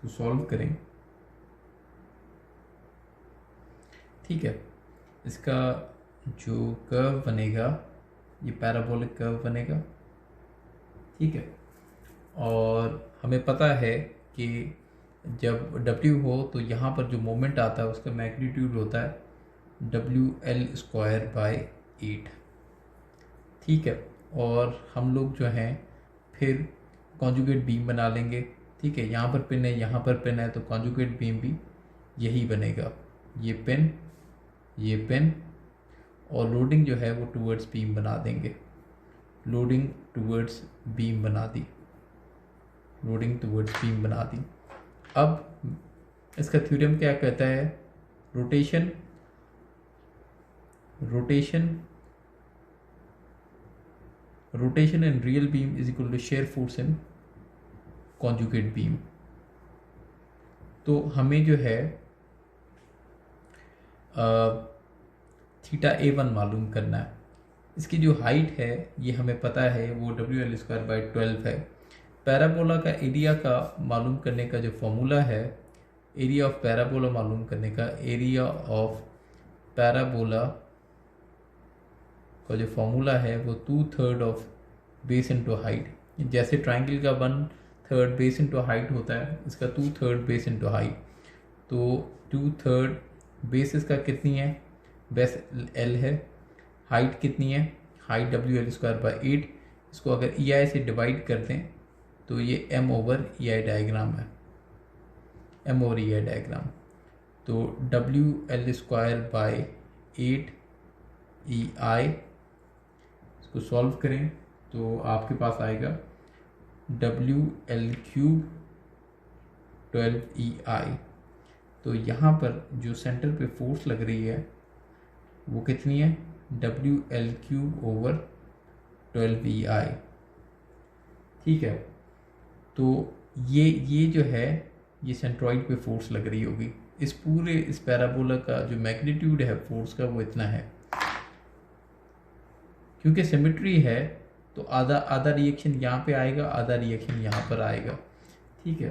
इसको सॉल्व करें, ठीक है। इसका जो कर्व बनेगा ये पैराबोलिक कर्व बनेगा, ठीक है। और हमें पता है कि जब W हो तो यहाँ पर जो मोमेंट आता है उसका मैग्नीट्यूड होता है WL²/8, ठीक है। और हम लोग जो हैं फिर कॉन्जुगेट बीम बना लेंगे, ठीक है। यहाँ पर पिन है, यहाँ पर पिन है, तो कॉन्जुगेट बीम भी यही बनेगा, ये पिन और लोडिंग जो है वो टूवर्ड्स बीम बना देंगे, लोडिंग टूवर्ड्स बीम बना दी। अब इसका थ्योरम क्या कहता है, rotation in real beam is equal to shear force in conjugate beam। तो हमें जो है θA1 मालूम करना है। इसकी जो हाइट है ये हमें पता है वो WL²/12 है। पैराबोला का एरिया का मालूम करने का जो फॉर्मूला है, एरिया ऑफ पैराबोला मालूम करने का, एरिया ऑफ पैराबोला का जो फॉर्मूला है वो 2/3 ऑफ बेस इंटू हाइट। जैसे ट्राइंगल का 1/3 बेस इंटू हाइट होता है, इसका 2/3 बेस इंटू हाइट। तो 2/3 बेस इसका कितनी है, बेस L है, हाइट कितनी है, हाइट WL²/8। इसको अगर EI से डिवाइड कर दें तो ये M/EI डायग्राम है, M/EI डायग्राम। तो WL²/8 EI, इसको सॉल्व करें तो आपके पास आएगा WL³/12 EI। तो यहाँ पर जो सेंटर पे फोर्स लग रही है वो कितनी है, WL³/12 EI, ठीक है। तो ये जो है ये सेंट्रॉइड पे फोर्स लग रही होगी। इस पैराबोला का जो मैग्नीट्यूड है फोर्स का वो इतना है। क्योंकि सिमेट्री है तो आधा रिएक्शन यहाँ पे आएगा, आधा रिएक्शन यहाँ पर आएगा, ठीक है।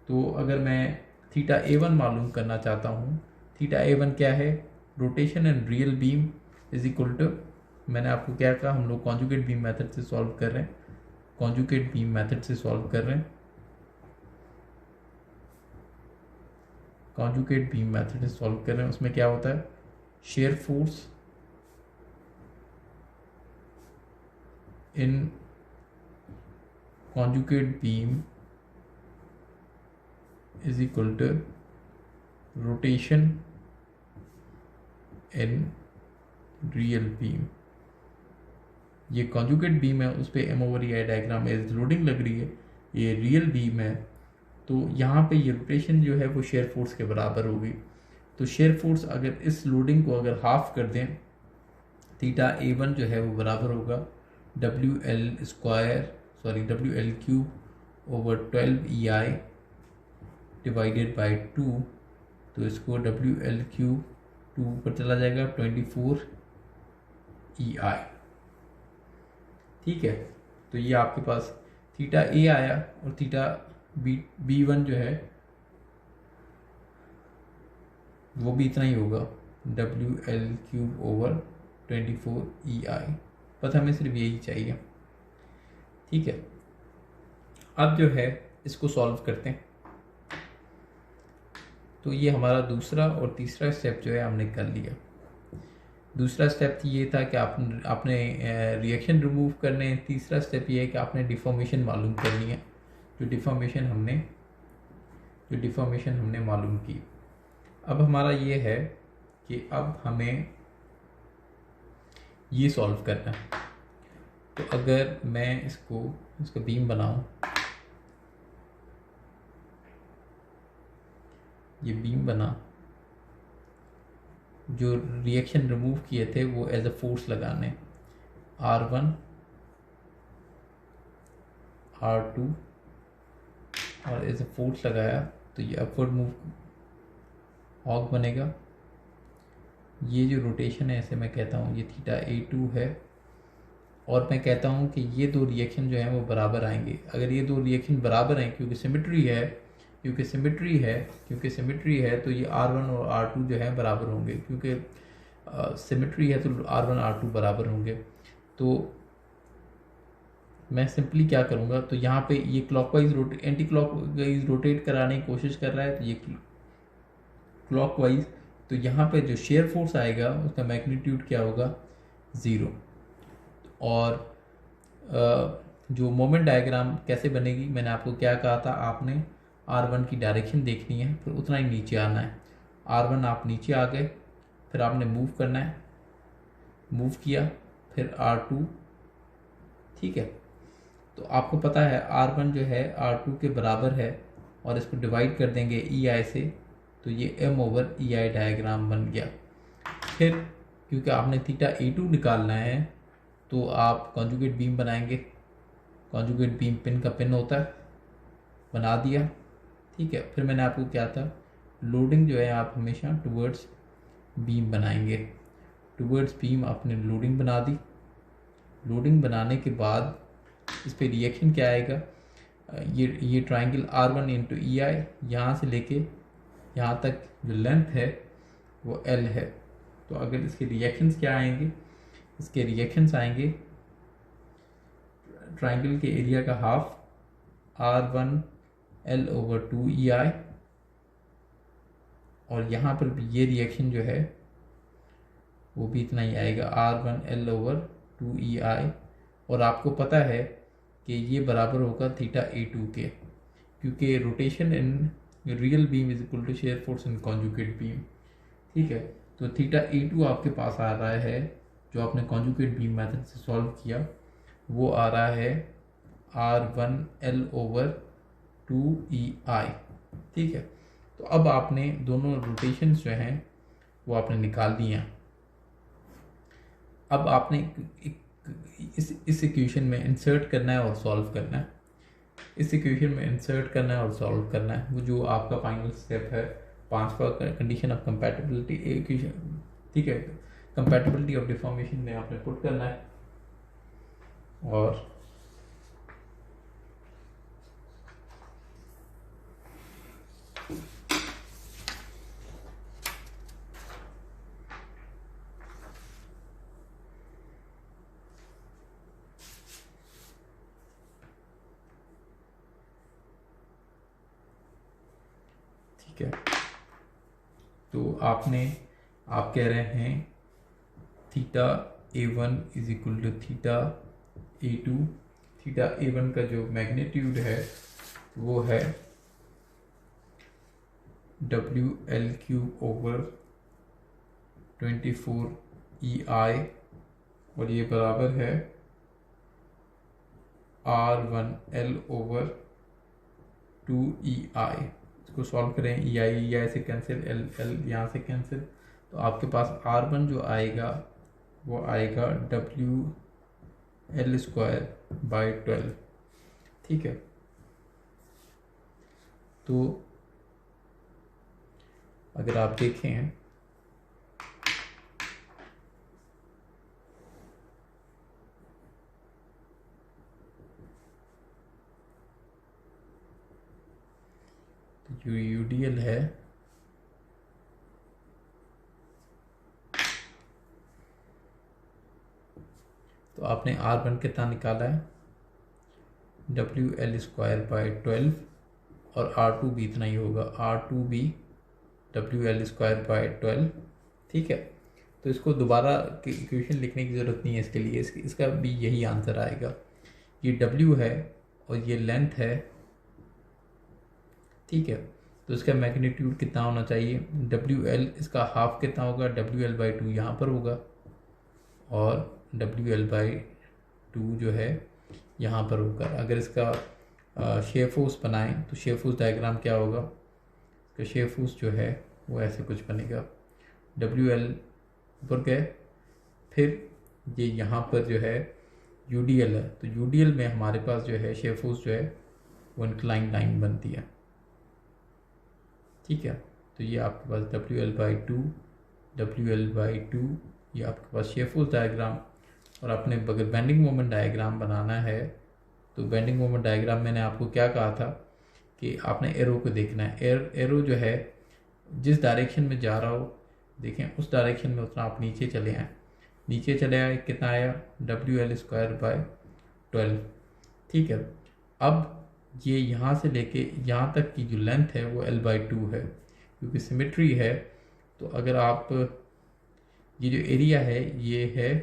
तो अगर मैं θA1 मालूम करना चाहता हूँ, θA1 क्या है, rotation in real beam is equal to, मैंने आपको क्या कहा, हम लोग कॉन्जुगेट बीम मेथड से सॉल्व कर रहे हैं, उसमें क्या होता है, shear force in conjugate beam is equal to rotation in real beam। ये conjugate beam है, उस पर M/EI डायग्राम है, लोडिंग लग रही है, ये रियल बीम है, तो यहाँ पे ये रोटेशन जो है वो शेयर फोर्स के बराबर होगी। तो शेयर फोर्स अगर इस लोडिंग को अगर हाफ कर दें, θA1 जो है वो बराबर होगा WL³/12 EI डिवाइडेड बाई 2। तो इसको WL³, 2 ऊपर चला जाएगा, 24 EI, ठीक है। तो ये आपके पास θA आया और θB1 जो है वो भी इतना ही होगा, WL³/24 EI। पता हमें सिर्फ यही चाहिए, ठीक है। अब जो है इसको सॉल्व करते हैं। तो ये हमारा दूसरा और तीसरा स्टेप जो है हमने कर लिया। दूसरा स्टेप ये था कि आपने रिएक्शन रिमूव करने हैं। तीसरा स्टेप ये है कि आपने डिफॉर्मेशन मालूम करनी है, जो डिफॉर्मेशन हमने मालूम की। अब हमारा ये है कि अब हमें ये सॉल्व करना है। तो अगर मैं इसका बीम बनाऊं, ये बीम बना, जो रिएक्शन रिमूव किए थे वो एज अ फोर्स लगाने, R1 R2 और एज अ फोर्स लगाया तो ये अपवर्ड मूव हॉग बनेगा। ये जो रोटेशन है इसे मैं कहता हूँ ये θA2 है, और मैं कहता हूँ कि ये दो रिएक्शन जो हैं वो बराबर आएंगे। अगर ये दो रिएक्शन बराबर हैं, क्योंकि सिमेट्री है क्योंकि सिमेट्री है तो ये R1 और R2 जो है बराबर होंगे, क्योंकि सिमेट्री है तो R1 R2 बराबर होंगे। तो मैं सिंपली क्या करूँगा, तो यहाँ पे ये क्लॉकवाइज एंटी क्लॉकवाइज रोटेट कराने की कोशिश कर रहा है, तो ये क्लॉकवाइज, तो यहाँ पे जो शेयर फोर्स आएगा उसका मैग्नीट्यूड क्या होगा, 0। और जो मोमेंट डायग्राम कैसे बनेगी, मैंने आपको क्या कहा था, आपने R1 की डायरेक्शन देखनी है, फिर उतना ही नीचे आना है। R1 आप नीचे आ गए, फिर आपने मूव करना है, मूव किया, फिर R2, ठीक है। तो आपको पता है R1 जो है R2 के बराबर है, और इसको डिवाइड कर देंगे EI से, तो ये M/EI डायग्राम बन गया। फिर क्योंकि आपने थीटा A2 निकालना है, तो आप कॉन्जुगेट बीम बनाएंगे। कॉन्जुगेट बीम पिन का पिन होता है, बना दिया, ठीक है। फिर मैंने आपको क्या था, लोडिंग जो है आप हमेशा टुवर्ड्स बीम बनाएंगे। टुवर्ड्स बीम आपने लोडिंग बना दी। लोडिंग बनाने के बाद इस पर रिएक्शन क्या आएगा, ये ट्राइंगल R1 इंटू EI, यहाँ से लेके यहाँ तक जो लेंथ है वो L है। तो अगर इसके रिएक्शंस क्या आएंगे, इसके रिएक्शंस आएंगे ट्राइंगल के एरिया का हाफ R1 L/2 EI, और यहाँ पर भी ये रिएक्शन जो है वो भी इतना ही आएगा, R1 L/2 EI। और आपको पता है कि ये बराबर होगा थीटा A2 के, क्योंकि rotation in real beam is equal to shear force in conjugate beam, ठीक है। तो थीटा A2 आपके पास आ रहा है, जो आपने कॉन्जुगेट बीम मेथड से सॉल्व किया, वो आ रहा है R1 L/2 EI, ठीक है। तो अब आपने दोनों रोटेशंस जो हैं वो आपने निकाल दिए हैं। अब आपने इस इक्वेशन में इंसर्ट करना है और सॉल्व करना है। इस इक्वेशन में इंसर्ट करना है और सॉल्व करना है, वो जो आपका फाइनल स्टेप है, 5वां कंडीशन ऑफ कंपैटिबिलिटी इक्वेशन, ठीक है, कंपैटिबिलिटी ऑफ डिफॉर्मेशन में आपने पुट करना है। और ठीक है, तो आप कह रहे हैं theta A1 is equal to theta A2। Theta A1 का जो मैग्नीट्यूड है वो है WL³/24 EI, और ये बराबर है R1 L/2 EI। इसको सॉल्व करें, EI से कैंसिल, L यहाँ से कैंसिल, तो आपके पास R1 जो आएगा वो आएगा WL²/12, ठीक है। तो अगर आप देखें तो जो UDL है तो आपने R1 कितना निकाला है, WL²/12, और R2 भी इतना ही होगा, R2 भी WL²/12, ठीक है। तो इसको दोबारा इक्वेशन लिखने की ज़रूरत नहीं है इसके लिए, इसका भी यही आंसर आएगा। ये W है और ये लेंथ है, ठीक है। तो इसका मैग्नीट्यूड कितना होना चाहिए, WL, इसका हाफ कितना होगा, WL/2 यहाँ पर होगा, और WL/2 जो है यहाँ पर होगा। अगर इसका शेयर फोर्स बनाएं तो शेयर फोर्स डायग्राम क्या होगा, इसका शेयर फोर्स जो है वो ऐसे कुछ बनेगा, WL ऊपर गए, फिर ये यहाँ पर जो है UDL है, तो UDL में हमारे पास जो है शेयर फोर्स जो है वो इंक्लाइन लाइन बनती है, ठीक है। तो ये आपके पास WL/2 ये आपके पास शेयर फोर्स डायग्राम। और आपने अगर बेंडिंग मोमेंट डायग्राम बनाना है तो बेंडिंग मोमेंट डायग्राम मैंने आपको क्या कहा था कि आपने एरो को देखना है। एरो जो है जिस डायरेक्शन में जा रहा हो, देखें उस डायरेक्शन में उतना आप नीचे चले आए। नीचे चले आए, कितना आया, WL²/12। ठीक है, अब ये यहाँ से लेके यहाँ तक की जो लेंथ है वो L/2 है, क्योंकि सिमेट्री है। तो अगर आप ये जो एरिया है ये है,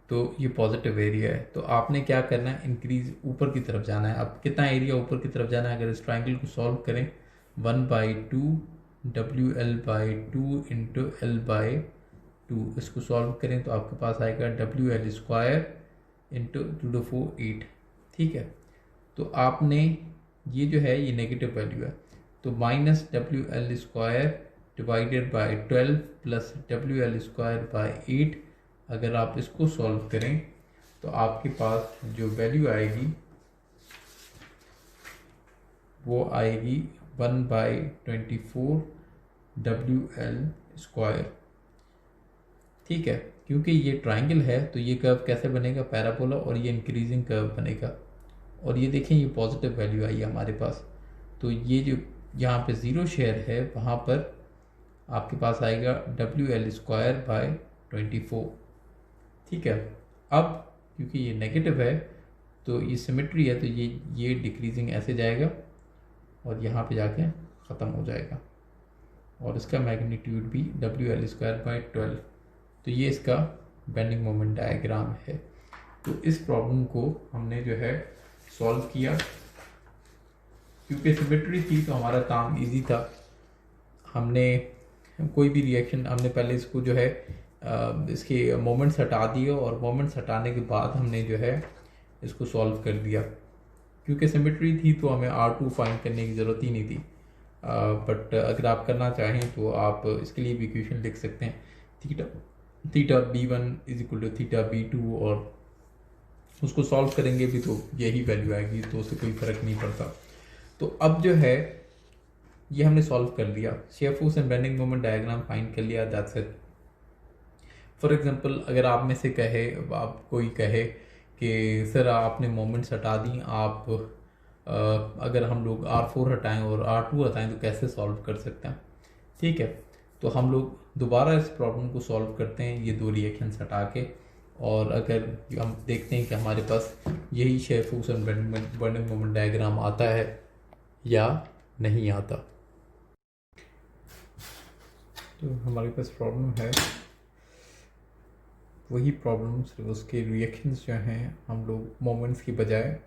तो ये पॉजिटिव एरिया है। तो आपने क्या करना है, इंक्रीज ऊपर की तरफ जाना है। अब कितना एरिया ऊपर की तरफ जाना है, अगर इस ट्राइंगल को सॉल्व करें, 1/2 WL/2 इंटू L/2, इसको सॉल्व करें तो आपके पास आएगा WL² इंटू 2 4 8। ठीक है, तो आपने ये जो है ये नेगेटिव वैल्यू है, तो -WL² divided by 12 plus WL²/8। अगर आप इसको सॉल्व करें तो आपके पास जो वैल्यू आएगी वो आएगी 1/24 WL²। ठीक है, क्योंकि ये ट्राइंगल है तो ये कर्व कैसे बनेगा, पैराबोला, और ये इंक्रीजिंग कर्व बनेगा। और ये देखें ये पॉजिटिव वैल्यू आई है हमारे पास, तो ये जो यहाँ पे ज़ीरो शेयर है वहाँ पर आपके पास आएगा WL²/24। ठीक है, अब क्योंकि ये नेगेटिव है तो ये सिमेट्री है, तो ये डिक्रीजिंग ऐसे जाएगा और यहाँ पे जाके ख़त्म हो जाएगा, और इसका मैग्नीट्यूड भी WL²/12। तो ये इसका बेंडिंग मोमेंट डायग्राम है। तो इस प्रॉब्लम को हमने जो है सॉल्व किया, क्योंकि सिमेट्री थी तो हमारा काम इजी था। हमने कोई भी रिएक्शन, हमने पहले इसको जो है इसके मोमेंट्स हटा दिए, और मोमेंट्स हटाने के बाद हमने जो है इसको सॉल्व कर दिया। क्योंकि सिमेट्री थी तो हमें R2 फाइंड करने की ज़रूरत ही नहीं थी। बट अगर आप करना चाहें तो आप इसके लिए भी इक्वेशन लिख सकते हैं, थीटा B1 = थीटा B2, और उसको सॉल्व करेंगे भी तो यही वैल्यू आएगी, तो उससे कोई फ़र्क नहीं पड़ता। तो अब जो है ये हमने सॉल्व कर लिया, shear force and bending moment diagram find कर लिया, दैट्स इट। फॉर एग्जांपल अगर आप में से कहे, आप कोई कहे कि सर आपने मोमेंट्स हटा दी, आप अगर हम लोग R4 हटाएं और R2 हटाएं तो कैसे सॉल्व कर सकते हैं। ठीक है, तो हम लोग दोबारा इस प्रॉब्लम को सॉल्व करते हैं ये दो रिएक्शंस हटा के, और अगर हम देखते हैं कि हमारे पास यही shear force and bending moment diagram आता है या नहीं आता। तो हमारे पास प्रॉब्लम है, वही प्रॉब्लम, सिर्फ उसके रिएक्शंस जो हैं हम लोग मोमेंट्स की बजाय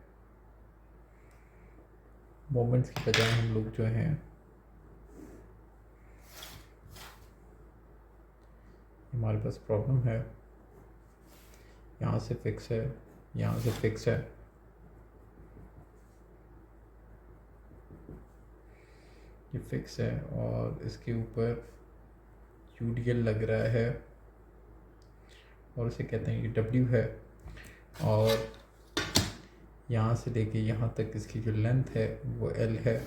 हम लोग जो हैं हमारे पास प्रॉब्लम है, यहाँ से फिक्स है, यहाँ से फिक्स है, ये फिक्स है, और इसके ऊपर यूडीएल लग रहा है, और इसे कहते हैं ये W है, और यहाँ से लेके यहाँ तक इसकी जो लेंथ है वो L है,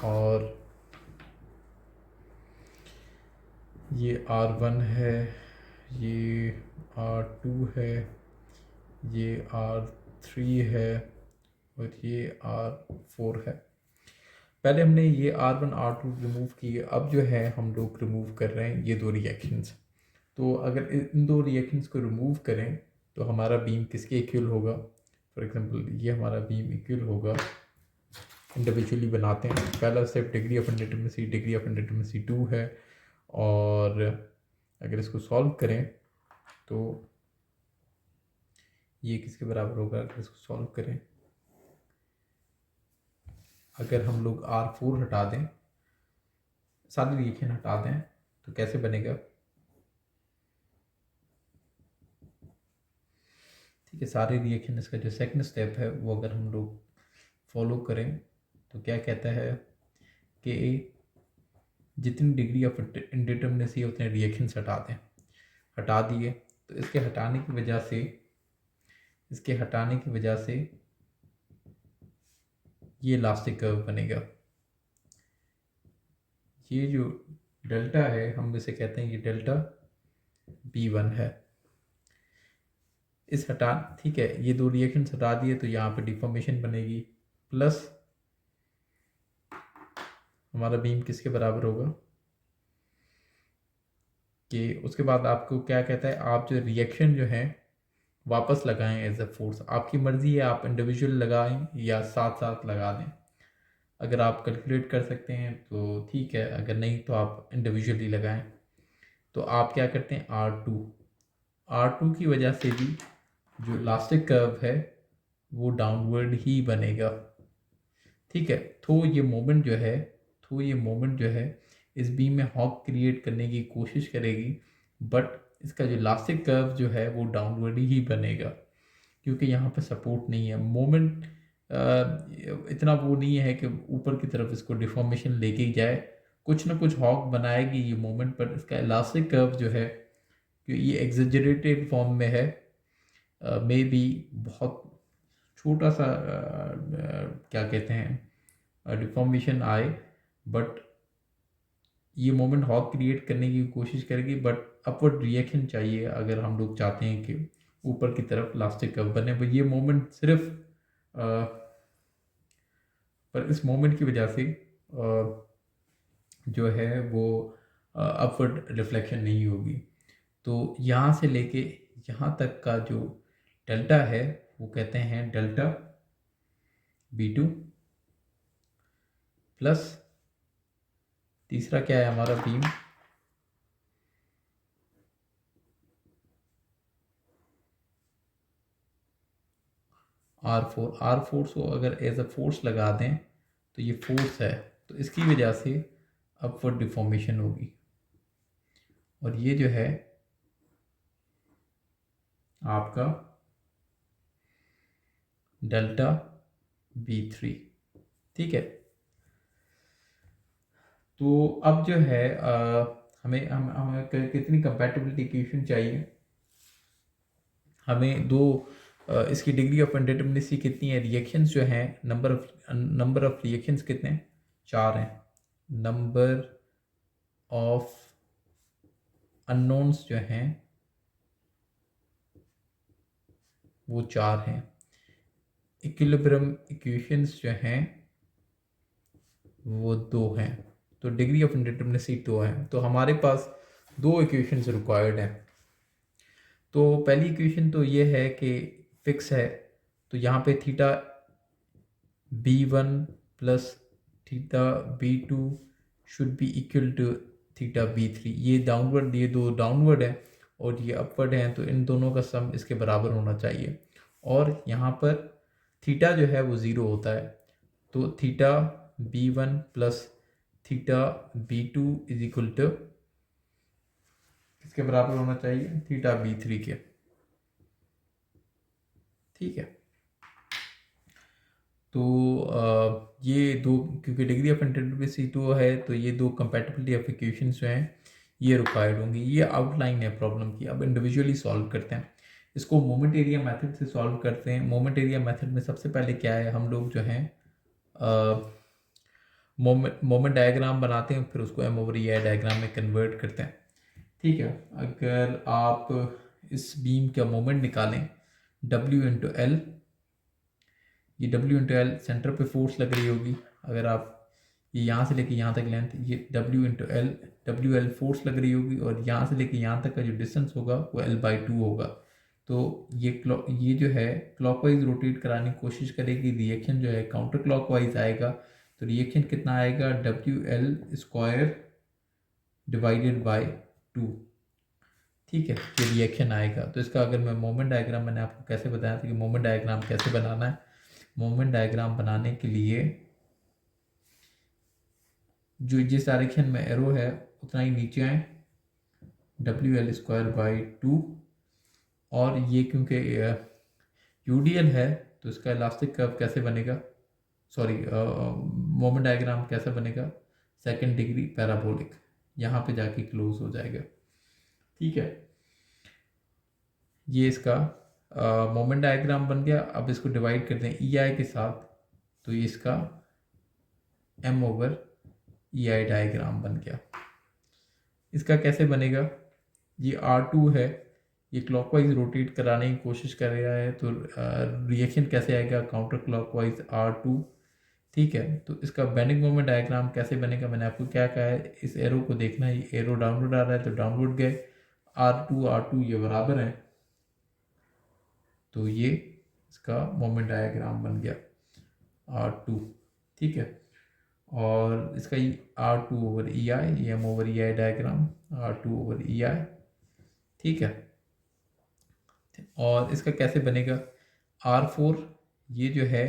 और ये R1 है, ये R2 है, ये R3 है, और ये R4 है। पहले हमने ये R1 R2 रिमूव किए, अब जो है हम लोग रिमूव कर रहे हैं ये दो रिएक्शंस। तो अगर इन दो रिएक्शंस को रिमूव करें तो हमारा बीम किसके इक्वल होगा। फॉर एग्जांपल ये हमारा बीम इक्वल होगा, इंडिविजुअली बनाते हैं। पहला स्टेप डिग्री ऑफ इंडिटरमिनेसी 2 है, और अगर इसको सॉल्व करें तो ये किसके बराबर होगा, अगर इसको सॉल्व करें, अगर हम लोग R4 हटा दें, सारी रिएक्शन हटा दें, तो कैसे बनेगा। ठीक है, सारे रिएक्शन, इसका जो सेकंड स्टेप है वो अगर हम लोग फॉलो करें तो क्या कहता है कि जितनी डिग्री ऑफ इंडिटरमिनेसी है उतने रिएक्शंस हटा दें। हटा दिए तो इसके हटाने की वजह से ये इलास्टिक कर्व बनेगा। ये जो डेल्टा है हम इसे कहते हैं, ये डेल्टा B1 है। इस हटा, ठीक है, ये दो रिएक्शन हटा दिए तो यहाँ पे डिफॉर्मेशन बनेगी, प्लस हमारा बीम किसके बराबर होगा कि उसके बाद आपको क्या कहता है, आप जो रिएक्शन जो है वापस लगाएं एज अ फोर्स। आपकी मर्ज़ी है, आप इंडिविजुअल लगाएं या साथ साथ लगा दें। अगर आप कैलकुलेट कर सकते हैं तो ठीक है, अगर नहीं तो आप इंडिविजुअली लगाएं। तो आप क्या करते हैं, R2 की वजह से भी जो इलास्टिक कर्व है वो डाउनवर्ड ही बनेगा, ठीक है। तो ये मोमेंट जो है इस बीम में हॉक क्रिएट करने की कोशिश करेगी, बट इसका जो इलास्टिक कर्व जो है वो डाउनवर्ड ही बनेगा, क्योंकि यहाँ पर सपोर्ट नहीं है। मोमेंट इतना वो नहीं है कि ऊपर की तरफ इसको डिफॉर्मेशन लेके ही जाए, कुछ ना कुछ हॉक बनाएगी ये मोमेंट, पर इसका इलास्टिक कर्व जो है कि ये एग्जेजरेटेड फॉर्म में है, मे बी बहुत छोटा सा क्या कहते हैं डिफॉर्मेशन आए, बट ये मोमेंट हॉक क्रिएट करने की कोशिश करेगी, बट अपवर्ड रिएक्शन चाहिए अगर हम लोग चाहते हैं कि ऊपर की तरफ इलास्टिक कर्व बने। पर ये मोमेंट सिर्फ पर इस मोमेंट की वजह से जो है वो अपवर्ड रिफ्लेक्शन नहीं होगी। तो यहाँ से लेके यहाँ तक का जो डेल्टा है वो कहते हैं डेल्टा B2 प्लस तीसरा क्या है हमारा बीम R4 को अगर एज अ फोर्स लगा दें तो ये फोर्स है, तो इसकी वजह से अपवर्ड डिफॉर्मेशन होगी, और ये जो है आपका डेल्टा B3, ठीक है। तो अब जो है हमें कितनी कंपैटिबिलिटी इक्वेशन चाहिए, हमें दो इसकी डिग्री ऑफ अनडिटरमिनेसी कितनी है, रिएक्शंस जो हैं नंबर ऑफ रिएक्शंस कितने हैं, 4 हैं। नंबर ऑफ अननोन्स जो हैं वो 4 हैं। इक्विलिब्रियम इक्वेशंस जो हैं वो 2 हैं। तो डिग्री ऑफ इनडिटरमिनेसी 2 है, तो हमारे पास 2 इक्वेशंस रिक्वायर्ड हैं। तो पहली इक्वेशन तो ये है कि फिक्स है, तो यहाँ पे theta B1 plus theta B2 should be equal to theta B3। ये दो डाउनवर्ड है और ये अपवर्ड है, तो इन दोनों का सम इसके बराबर होना चाहिए। और यहाँ पर थीटा जो है वो 0 होता है, तो theta B1 plus theta B2 is equal to किसके बराबर होना चाहिए, थीटा B3 के, ठीक है। तो ये दो, क्योंकि डिग्री ऑफ इंटरडिपेंडेंसी 2 है, तो ये दो कंपैटिबिलिटी ऑफ इक्वेशंस जो हैं ये रिक्वायर्ड होंगी। ये आउटलाइन है प्रॉब्लम की। अब इंडिविजुअली सॉल्व करते हैं इसको, मोमेंट एरिया मेथड से सॉल्व करते हैं। मोमेंट एरिया मेथड में सबसे पहले क्या है, हम लोग जो हैं मोमेंट डायग्राम बनाते हैं, फिर उसको एम ओवर ई डायग्राम में कन्वर्ट करते हैं, ठीक है। अगर आप इस बीम का मोमेंट निकालें W इंटू एल, ये W इंटू एल सेंटर पे फोर्स लग रही होगी। अगर आप ये यहाँ से लेके यहाँ तक लेंथ, ये W एल फोर्स लग रही होगी, और यहाँ से लेके यहाँ तक का जो डिस्टेंस होगा वो L/2 होगा। तो ये जो है क्लॉकवाइज रोटेट कराने की कोशिश करेगी, रिएक्शन जो है काउंटर क्लॉकवाइज आएगा। तो रिएक्शन कितना आएगा, WL स्क्वायर डिवाइडेड बाय 2, ठीक है, ये रिएक्शन आएगा। तो इसका अगर मैं मोमेंट डायग्राम, मैंने आपको कैसे बताया था कि मोमेंट डायग्राम कैसे बनाना है। मोमेंट डायग्राम बनाने के लिए जो जिस डायरेक्शन में एरो है उतना ही नीचे आए, WL स्क्वायर बाई 2, और ये क्योंकि UDL है तो इसका इलास्टिक कर्व कैसे बनेगा, सॉरी मोमेंट डायग्राम कैसे बनेगा, सेकंड डिग्री पैराबोलिक, यहाँ पे जाके क्लोज हो जाएगा, ठीक है। ये इसका मोमेंट डायग्राम बन गया। अब इसको डिवाइड करते हैं EI के साथ, तो ये इसका M ओवर EI डायग्राम बन गया। इसका कैसे बनेगा, ये R2 है, ये क्लॉकवाइज रोटेट कराने की कोशिश कर रहा है, तो रिएक्शन कैसे आएगा, काउंटर क्लॉकवाइज R2। ठीक है, तो इसका बेंडिंग मोमेंट डायग्राम कैसे बनेगा, मैंने आपको क्या कहा है, इस एरो को देखना है, ये एरो डाउनवर्ड आ रहा है तो डाउनवर्ड गए, R2 ये बराबर है, तो ये इसका मोमेंट डायग्राम बन गया R2। ठीक है, और इसका R2/EI, M/EI डायग्राम, R2/EI। ठीक है, और इसका कैसे बनेगा, R4 ये जो है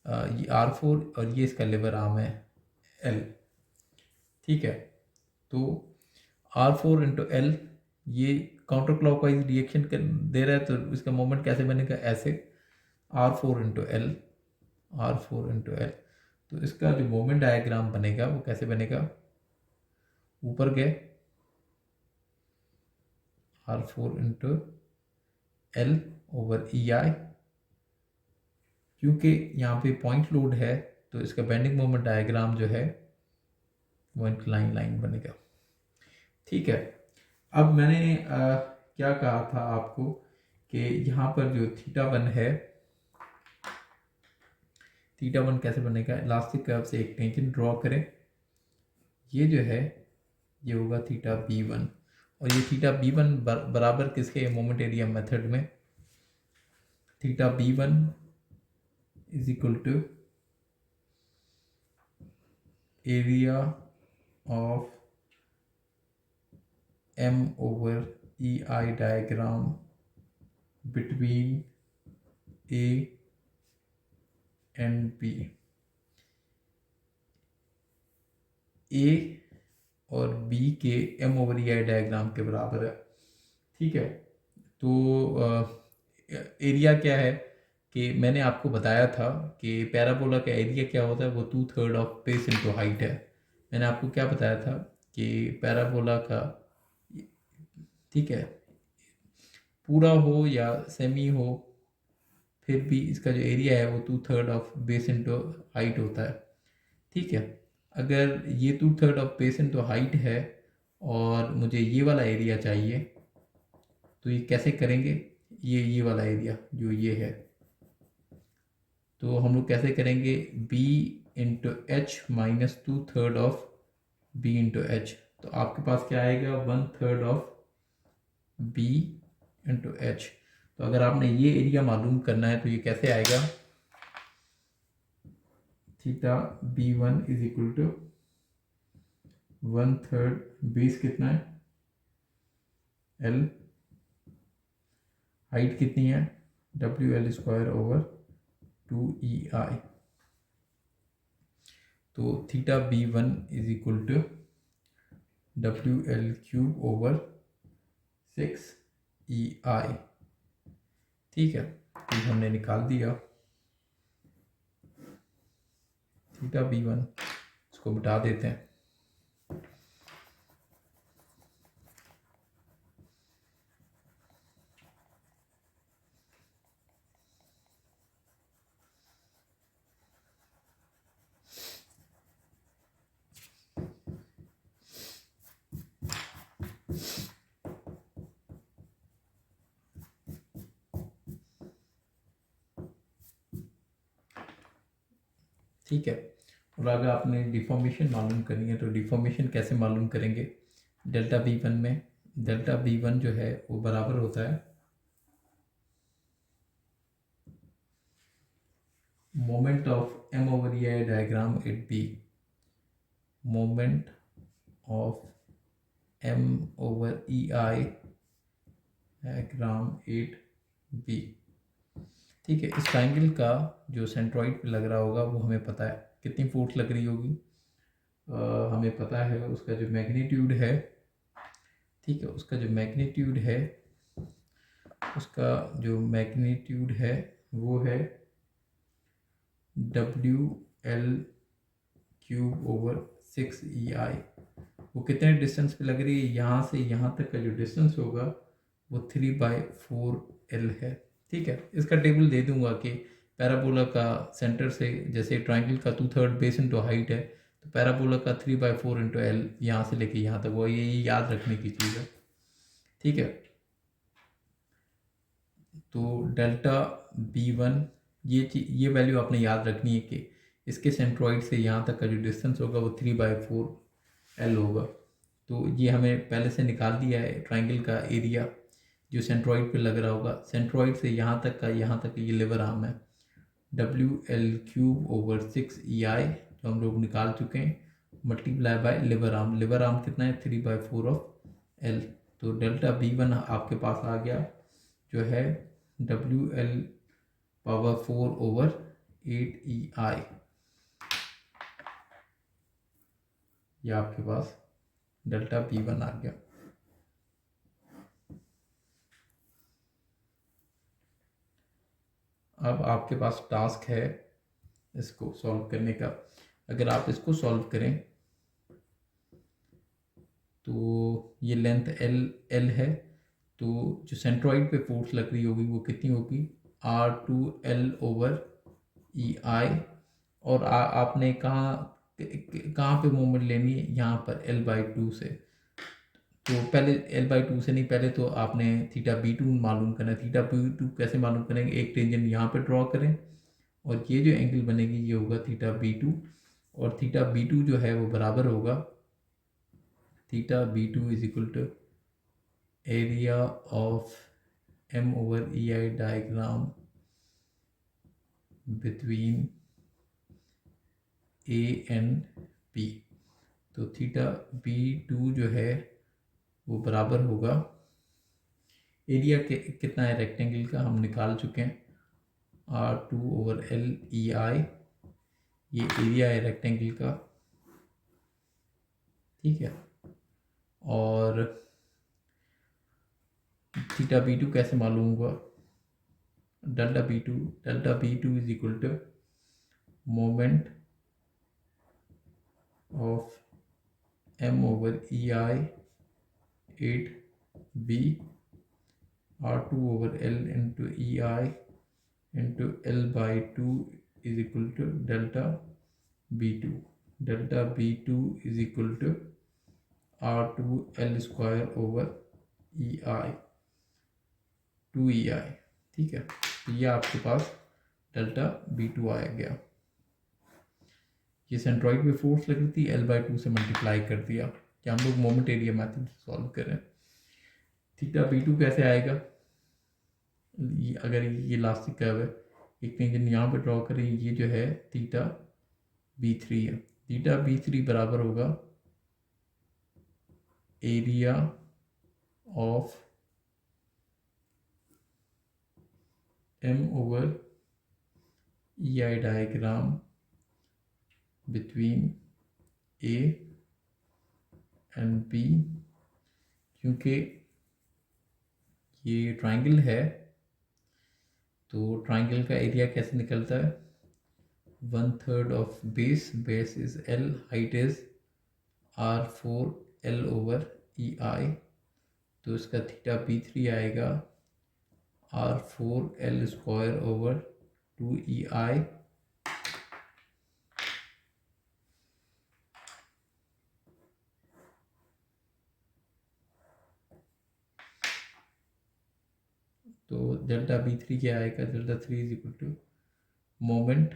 ये R4 और ये इसका लेवर आर्म है L। ठीक है, तो R4 × L ये काउंटर क्लॉकवाइज रिएक्शन दे रहा है, तो इसका मोमेंट कैसे बनेगा, ऐसे R4 × L, R4 × L। तो इसका जो मोमेंट डायग्राम बनेगा वो कैसे बनेगा, ऊपर गए R4 × L/EI, क्योंकि यहाँ पे पॉइंट लोड है तो इसका बेंडिंग मोमेंट डायग्राम जो है वो इंक्लाइन लाइन बनेगा। ठीक है, अब मैंने क्या कहा था आपको कि यहाँ पर जो θ1 है, θ1 कैसे बनेगा, इलास्टिक कर्व से एक टेंजेंट ड्रॉ करें, ये जो है ये होगा θB1, और ये θB1 बराबर किसके, मोमेंट एरिया मेथड में, θB1 = area of M/EI diagram between A and B। A और B के M/EI डायग्राम के बराबर है। ठीक है, तो एरिया क्या है कि मैंने आपको बताया था कि पैराबोला का एरिया क्या होता है, वो 2/3 ऑफ बेस इनटू हाइट है। मैंने आपको क्या बताया था कि पैराबोला का, ठीक है, पूरा हो या सेमी हो, फिर भी इसका जो एरिया है वो 2/3 ऑफ बेस इनटू हाइट होता है। ठीक है, अगर ये 2/3 ऑफ बेस इनटू हाइट है और मुझे ये वाला एरिया चाहिए, तो ये कैसे करेंगे, ये वाला एरिया जो ये है, तो हम लोग कैसे करेंगे, B × H - 2/3 of B × H। तो आपके पास क्या आएगा, 1/3 ऑफ B × H। तो अगर आपने ये एरिया मालूम करना है तो ये कैसे आएगा, θB1 = 1/3, बेस कितना है L, हाइट कितनी है WL² / 2EI। तो θB1 = WL³ / 6EI। ठीक है, तो हमने निकाल दिया θB1, इसको मिटा देते हैं। ठीक है, और अगर आपने डिफॉर्मेशन मालूम करनी है तो डिफॉर्मेशन कैसे मालूम करेंगे, ΔB1 में, ΔB1 जो है वो बराबर होता है moment of M/EI diagram eight B, moment of M/EI diagram eight B। ठीक है, इस ट्राइंगल का जो सेंट्रॉइड पे लग रहा होगा वो हमें पता है कितनी फोर्स लग रही होगी, हमें पता है उसका जो मैग्नीट्यूड है। ठीक है, उसका जो मैग्नीट्यूड है, उसका जो मैग्नीट्यूड है वो है WL³ / 6EI। वो कितने डिस्टेंस पे लग रही है, यहाँ से यहाँ तक का जो डिस्टेंस होगा वो 3/4L है। ठीक है, इसका टेबल दे दूंगा कि पैराबोला का सेंटर से, जैसे ट्राइंगल का 2/3 बेस इनटू हाइट है, तो पैराबोला का 3/4 × L यहाँ से लेके यहाँ तक, वो ये याद रखने की चीज़ है। ठीक है, तो डेल्टा B1 ये वैल्यू आपने याद रखनी है कि इसके सेंट्रॉइड से यहाँ तक का जो डिस्टेंस होगा वो 3/4 L होगा। तो ये हमें पहले से निकाल दिया है ट्राइंगल का एरिया जो सेंट्रॉइड पे लग रहा होगा। सेंट्रॉइड से यहाँ तक ये लिवर आर्म है, WL³/6EI जो हम लोग निकाल चुके हैं, multiply by liver arm. Liver arm कितना है? 3/4 तो डेल्टा B1 आपके पास आ गया जो है WL⁴/8EI। ये आपके पास डेल्टा B1 आ गया। अब आपके पास टास्क है इसको सॉल्व करने का। अगर आप इसको सॉल्व करें तो ये लेंथ L है, तो जो सेंट्रॉइड पे फोर्स लग रही होगी वो कितनी होगी? R2L/EI। और आपने कहाँ पे मोमेंट लेनी है? यहाँ पर L/2 से। तो पहले L/2 से नहीं, पहले तो आपने θB2 मालूम करना है। θB2 कैसे मालूम करेंगे? एक टेंजेंट यहाँ पे ड्रॉ करें और ये जो एंगल बनेगी ये होगा θB2, और θB2 जो है वो बराबर होगा θB2 = area of M/EI diagram between A and B। तो θB2 जो है वो बराबर होगा, एरिया कितना है रेक्टेंगल का हम निकाल चुके हैं, R2/L/EI। ये एरिया है रेक्टेंगल का, ठीक है। और θB2 कैसे मालूम होगा? Delta B2 = moment of M/EI 8B R2/L into EI into L/2 = delta B2। Delta B2 = R2L²/EI 2EI, ठीक है। तो ये आपके पास डेल्टा B2 आ गया। ये सेंट्रॉइड पे फोर्स लग रही थी, L/2 से मल्टीप्लाई कर दिया कि हम लोग मोमेंट एरिया मेथड सॉल्व करें। θB2 कैसे आएगा? अगर ये इलास्टिक कर्व है, एक टेंजेंट यहाँ पे ड्रॉ करें, ये जो है θB3 है। θB3 बराबर होगा area of M/EI diagram between A and B। क्योंकि ये ट्राइंगल है तो ट्राइंगल का एरिया कैसे निकलता है? 1/3 of base is L, height is R4L/EI। तो इसका θB3 आएगा R4L²/2EI। तो डेल्टा B3 क्या आएगा? Delta 3 = moment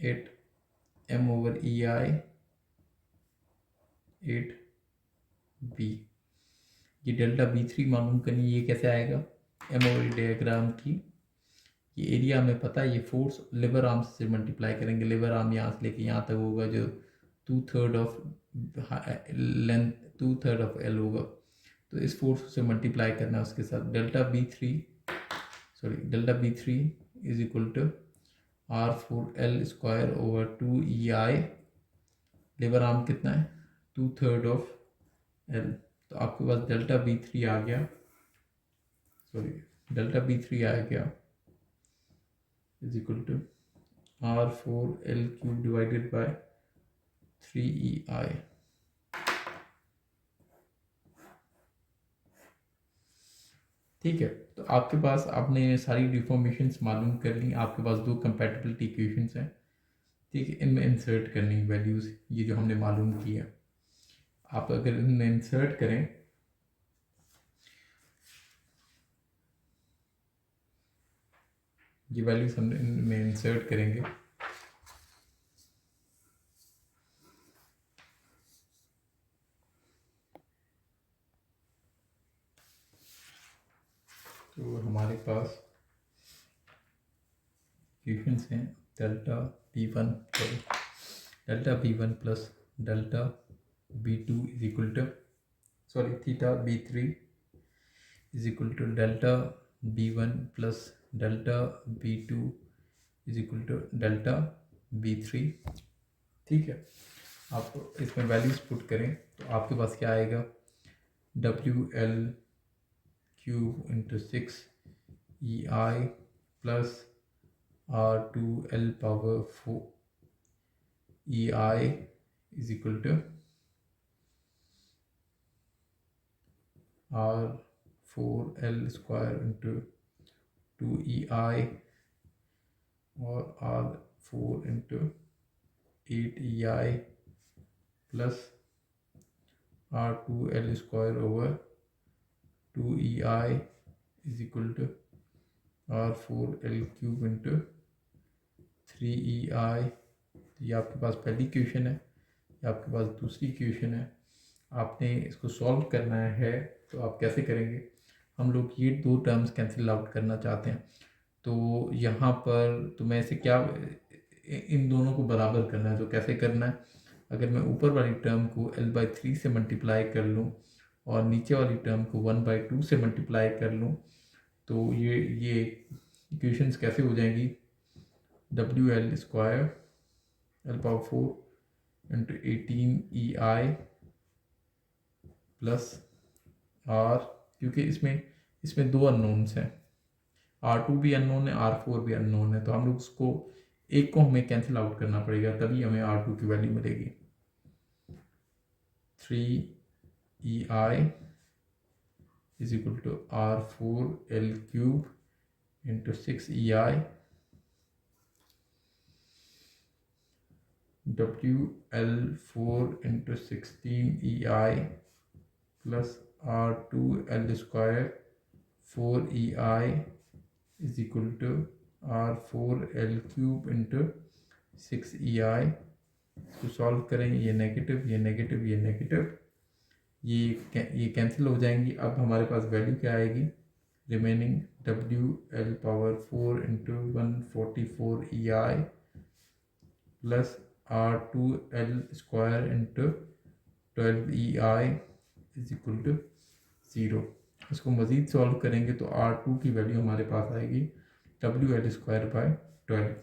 8 M/EI 8B। ये डेल्टा B3 मालूम करनी, ये कैसे आएगा? M/EI डायग्राम की ये एरिया हमें पता है, ये फोर्स लिवर आर्म से मल्टीप्लाई करेंगे। लिवर आर्म यहाँ से लेके यहाँ तक होगा जो 2/3 ऑफ लेंथ 2/3 ऑफ L होगा। तो इस फोर्स से मल्टीप्लाई करना है उसके साथ। Delta B3 = R4L²/2EI। Liver arm कितना है? 2/3 ऑफ L। तो आपके पास डेल्टा B3 आ गया = R4L³/3EI। ठीक है। तो आपके पास आपने सारी डिफॉर्मेशंस मालूम कर ली। आपके पास दो कंपैटिबिलिटी इक्वेशंस हैं, ठीक है। इनमें इंसर्ट करनी वैल्यूज़, ये जो हमने मालूम की है। आप अगर इनमें इंसर्ट करें ये वैल्यूज हम इनमें इंसर्ट करेंगे। तो हमारे पास इक्वेशंस हैं delta B1 plus delta B2 is equal to theta B3 is equal to delta B1 plus delta B2 is equal to delta B3। ठीक है, आप इसमें वैल्यूज पुट करें तो आपके पास क्या आएगा, WL cube into 6 EI plus R2L power 4 EI is equal to R4L square into 2EI और R4 into 8EI plus R2L square over 2EI is equal to R4L cube into 3EI। ये आपके पास पहली equation है, ये आपके पास दूसरी equation है। आपने इसको सॉल्व करना है तो आप कैसे करेंगे, हम लोग ये दो टर्म्स कैंसिल आउट करना चाहते हैं। तो यहाँ पर तो मैं इसे क्या, इन दोनों को बराबर करना है। तो कैसे करना है, अगर मैं ऊपर वाली टर्म को L/3 से मल्टीप्लाई कर लूँ और नीचे वाली टर्म को 1/2 से मल्टीप्लाई कर लूँ तो ये इक्वेशंस कैसे हो जाएंगी, WL square L power 4 into 18EI plus R, क्योंकि इसमें दो अननोन्स हैं, R2 भी अननोन है, R4 भी अननोन है। तो हम लोग उसको एक को हमें कैंसिल आउट करना पड़ेगा, तभी हमें R2 की वैल्यू मिलेगी। 3EI is equal to R4L cube into 6EI WL4 into 16EI plus R2L square 4EI is equal to R4L cube into 6EI। इसको सॉल्व करें, ये नेगेटिव, ये नेगेटिव, ये नेगेटिव, ये कैंसिल हो जाएंगी। अब हमारे पास वैल्यू क्या आएगी, remaining WL power 4 into 144EI plus R2L square into 12EI is equal to 0। इसको मज़ीद सॉल्व करेंगे तो R2 की वैल्यू हमारे पास आएगी WL स्क्वायर बाय 12।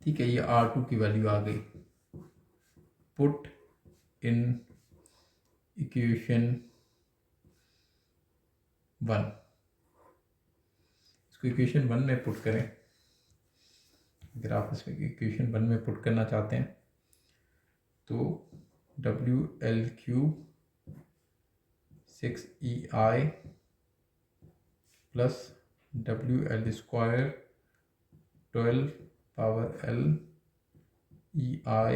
ठीक है, ये R2 की वैल्यू आ गई। पुट इन इक्वेशन 1, इसको इक्वेशन 1 में पुट करें। अगर आप इसमें इक्वेशन 1 में पुट करना चाहते हैं तो WL cube 6EI plus WL square 12 power L EI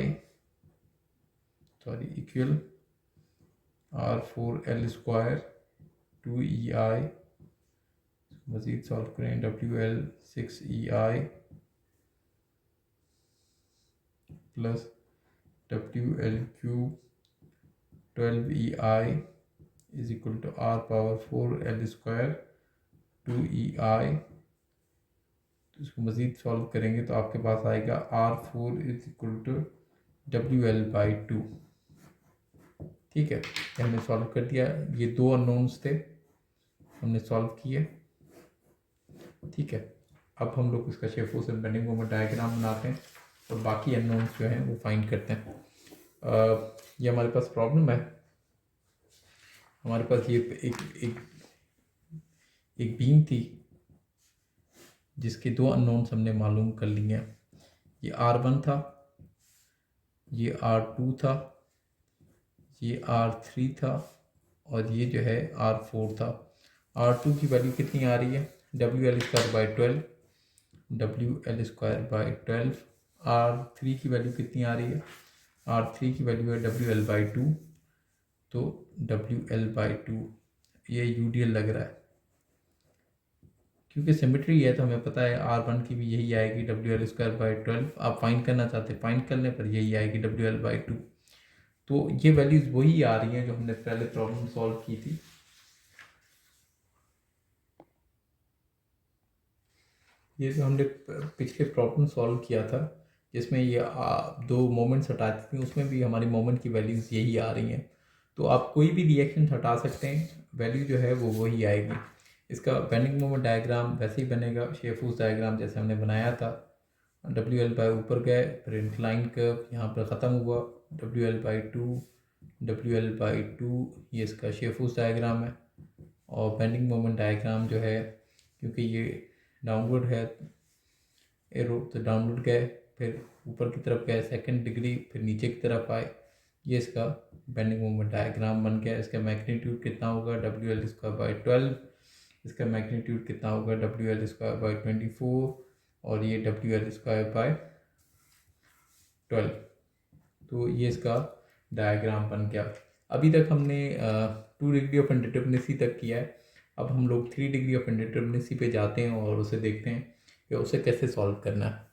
equal R4L square 2EI, मज़ीद सॉल्व करें, WL 6EI plus WL cube 12EI is equal to R power 4L square 2EI। तो इसको मज़ीद सॉल्व करेंगे तो आपके पास आएगा R4 is equal to WL/2। ठीक है, हमने सॉल्व कर दिया। ये दो अननोन्स थे, हमने सॉल्व किए। ठीक है, अब हम लोग इसका शेफोसन बेंडिंग मोमेंट डायग्राम बनाते हैं और बाकी अननोन्स जो हैं वो फाइंड करते हैं। ये हमारे पास प्रॉब्लम है, हमारे पास ये एक बीम थी जिसके दो अननोन्स हमने मालूम कर लिए हैं। ये R1 था, ये R2 था, ये R3 था और ये जो है R4 था। R2 की वैल्यू कितनी आ रही है, WL square by 12, WL square by 12। R3 की वैल्यू कितनी आ रही है, R3 की वैल्यू है WL/2, तो WL/2 ये UDL लग रहा है क्योंकि सिमेट्री है तो हमें पता है R1 की भी यही आएगी WL²/12। आप फाइंड करना चाहते हैं फाइंड कर लें, पर यही आएगी WL/2। तो ये वैल्यूज़ वही आ रही हैं जो हमने पहले प्रॉब्लम सॉल्व की थी। ये जो हमने पिछले प्रॉब्लम सॉल्व किया था जिसमें ये दो मोमेंट्स हटाती थी, उसमें भी हमारी मोमेंट की वैल्यूज़ यही आ रही हैं। तो आप कोई भी रिएक्शन हटा सकते हैं, वैल्यू जो है वो वही आएगी। इसका बेंडिंग मोमेंट डायग्राम वैसे ही बनेगा, शेयर फोर्स डायग्राम जैसे हमने बनाया था। WL ऊपर गए, फिर इंक्लाइन कर्व यहाँ पर ख़त्म हुआ, WL/2 WL/2 ये इसका शेयर फोर्स डायग्राम है। और बेंडिंग मोमेंट डायग्राम जो है, क्योंकि ये डाउनवर्ड है एरो, तो डाउनवर्ड गए, फिर ऊपर की तरफ गए सेकंड डिग्री, फिर नीचे की तरफ आए। ये इसका बेंडिंग मोमेंट डायग्राम बन गया। इसका मैग्नीट्यूड कितना होगा WL²/12, इसका मैग्नीट्यूड कितना होगा WL²/24, और ये WL²/12। तो ये इसका डायग्राम बन गया। अभी तक हमने 2 डिग्री ऑफ इंडिटरमिनेसी तक किया है। अब हम लोग 3 डिग्री ऑफ इंडिटरमिनेसी पे जाते हैं और उसे देखते हैं कि उसे कैसे सॉल्व करना है।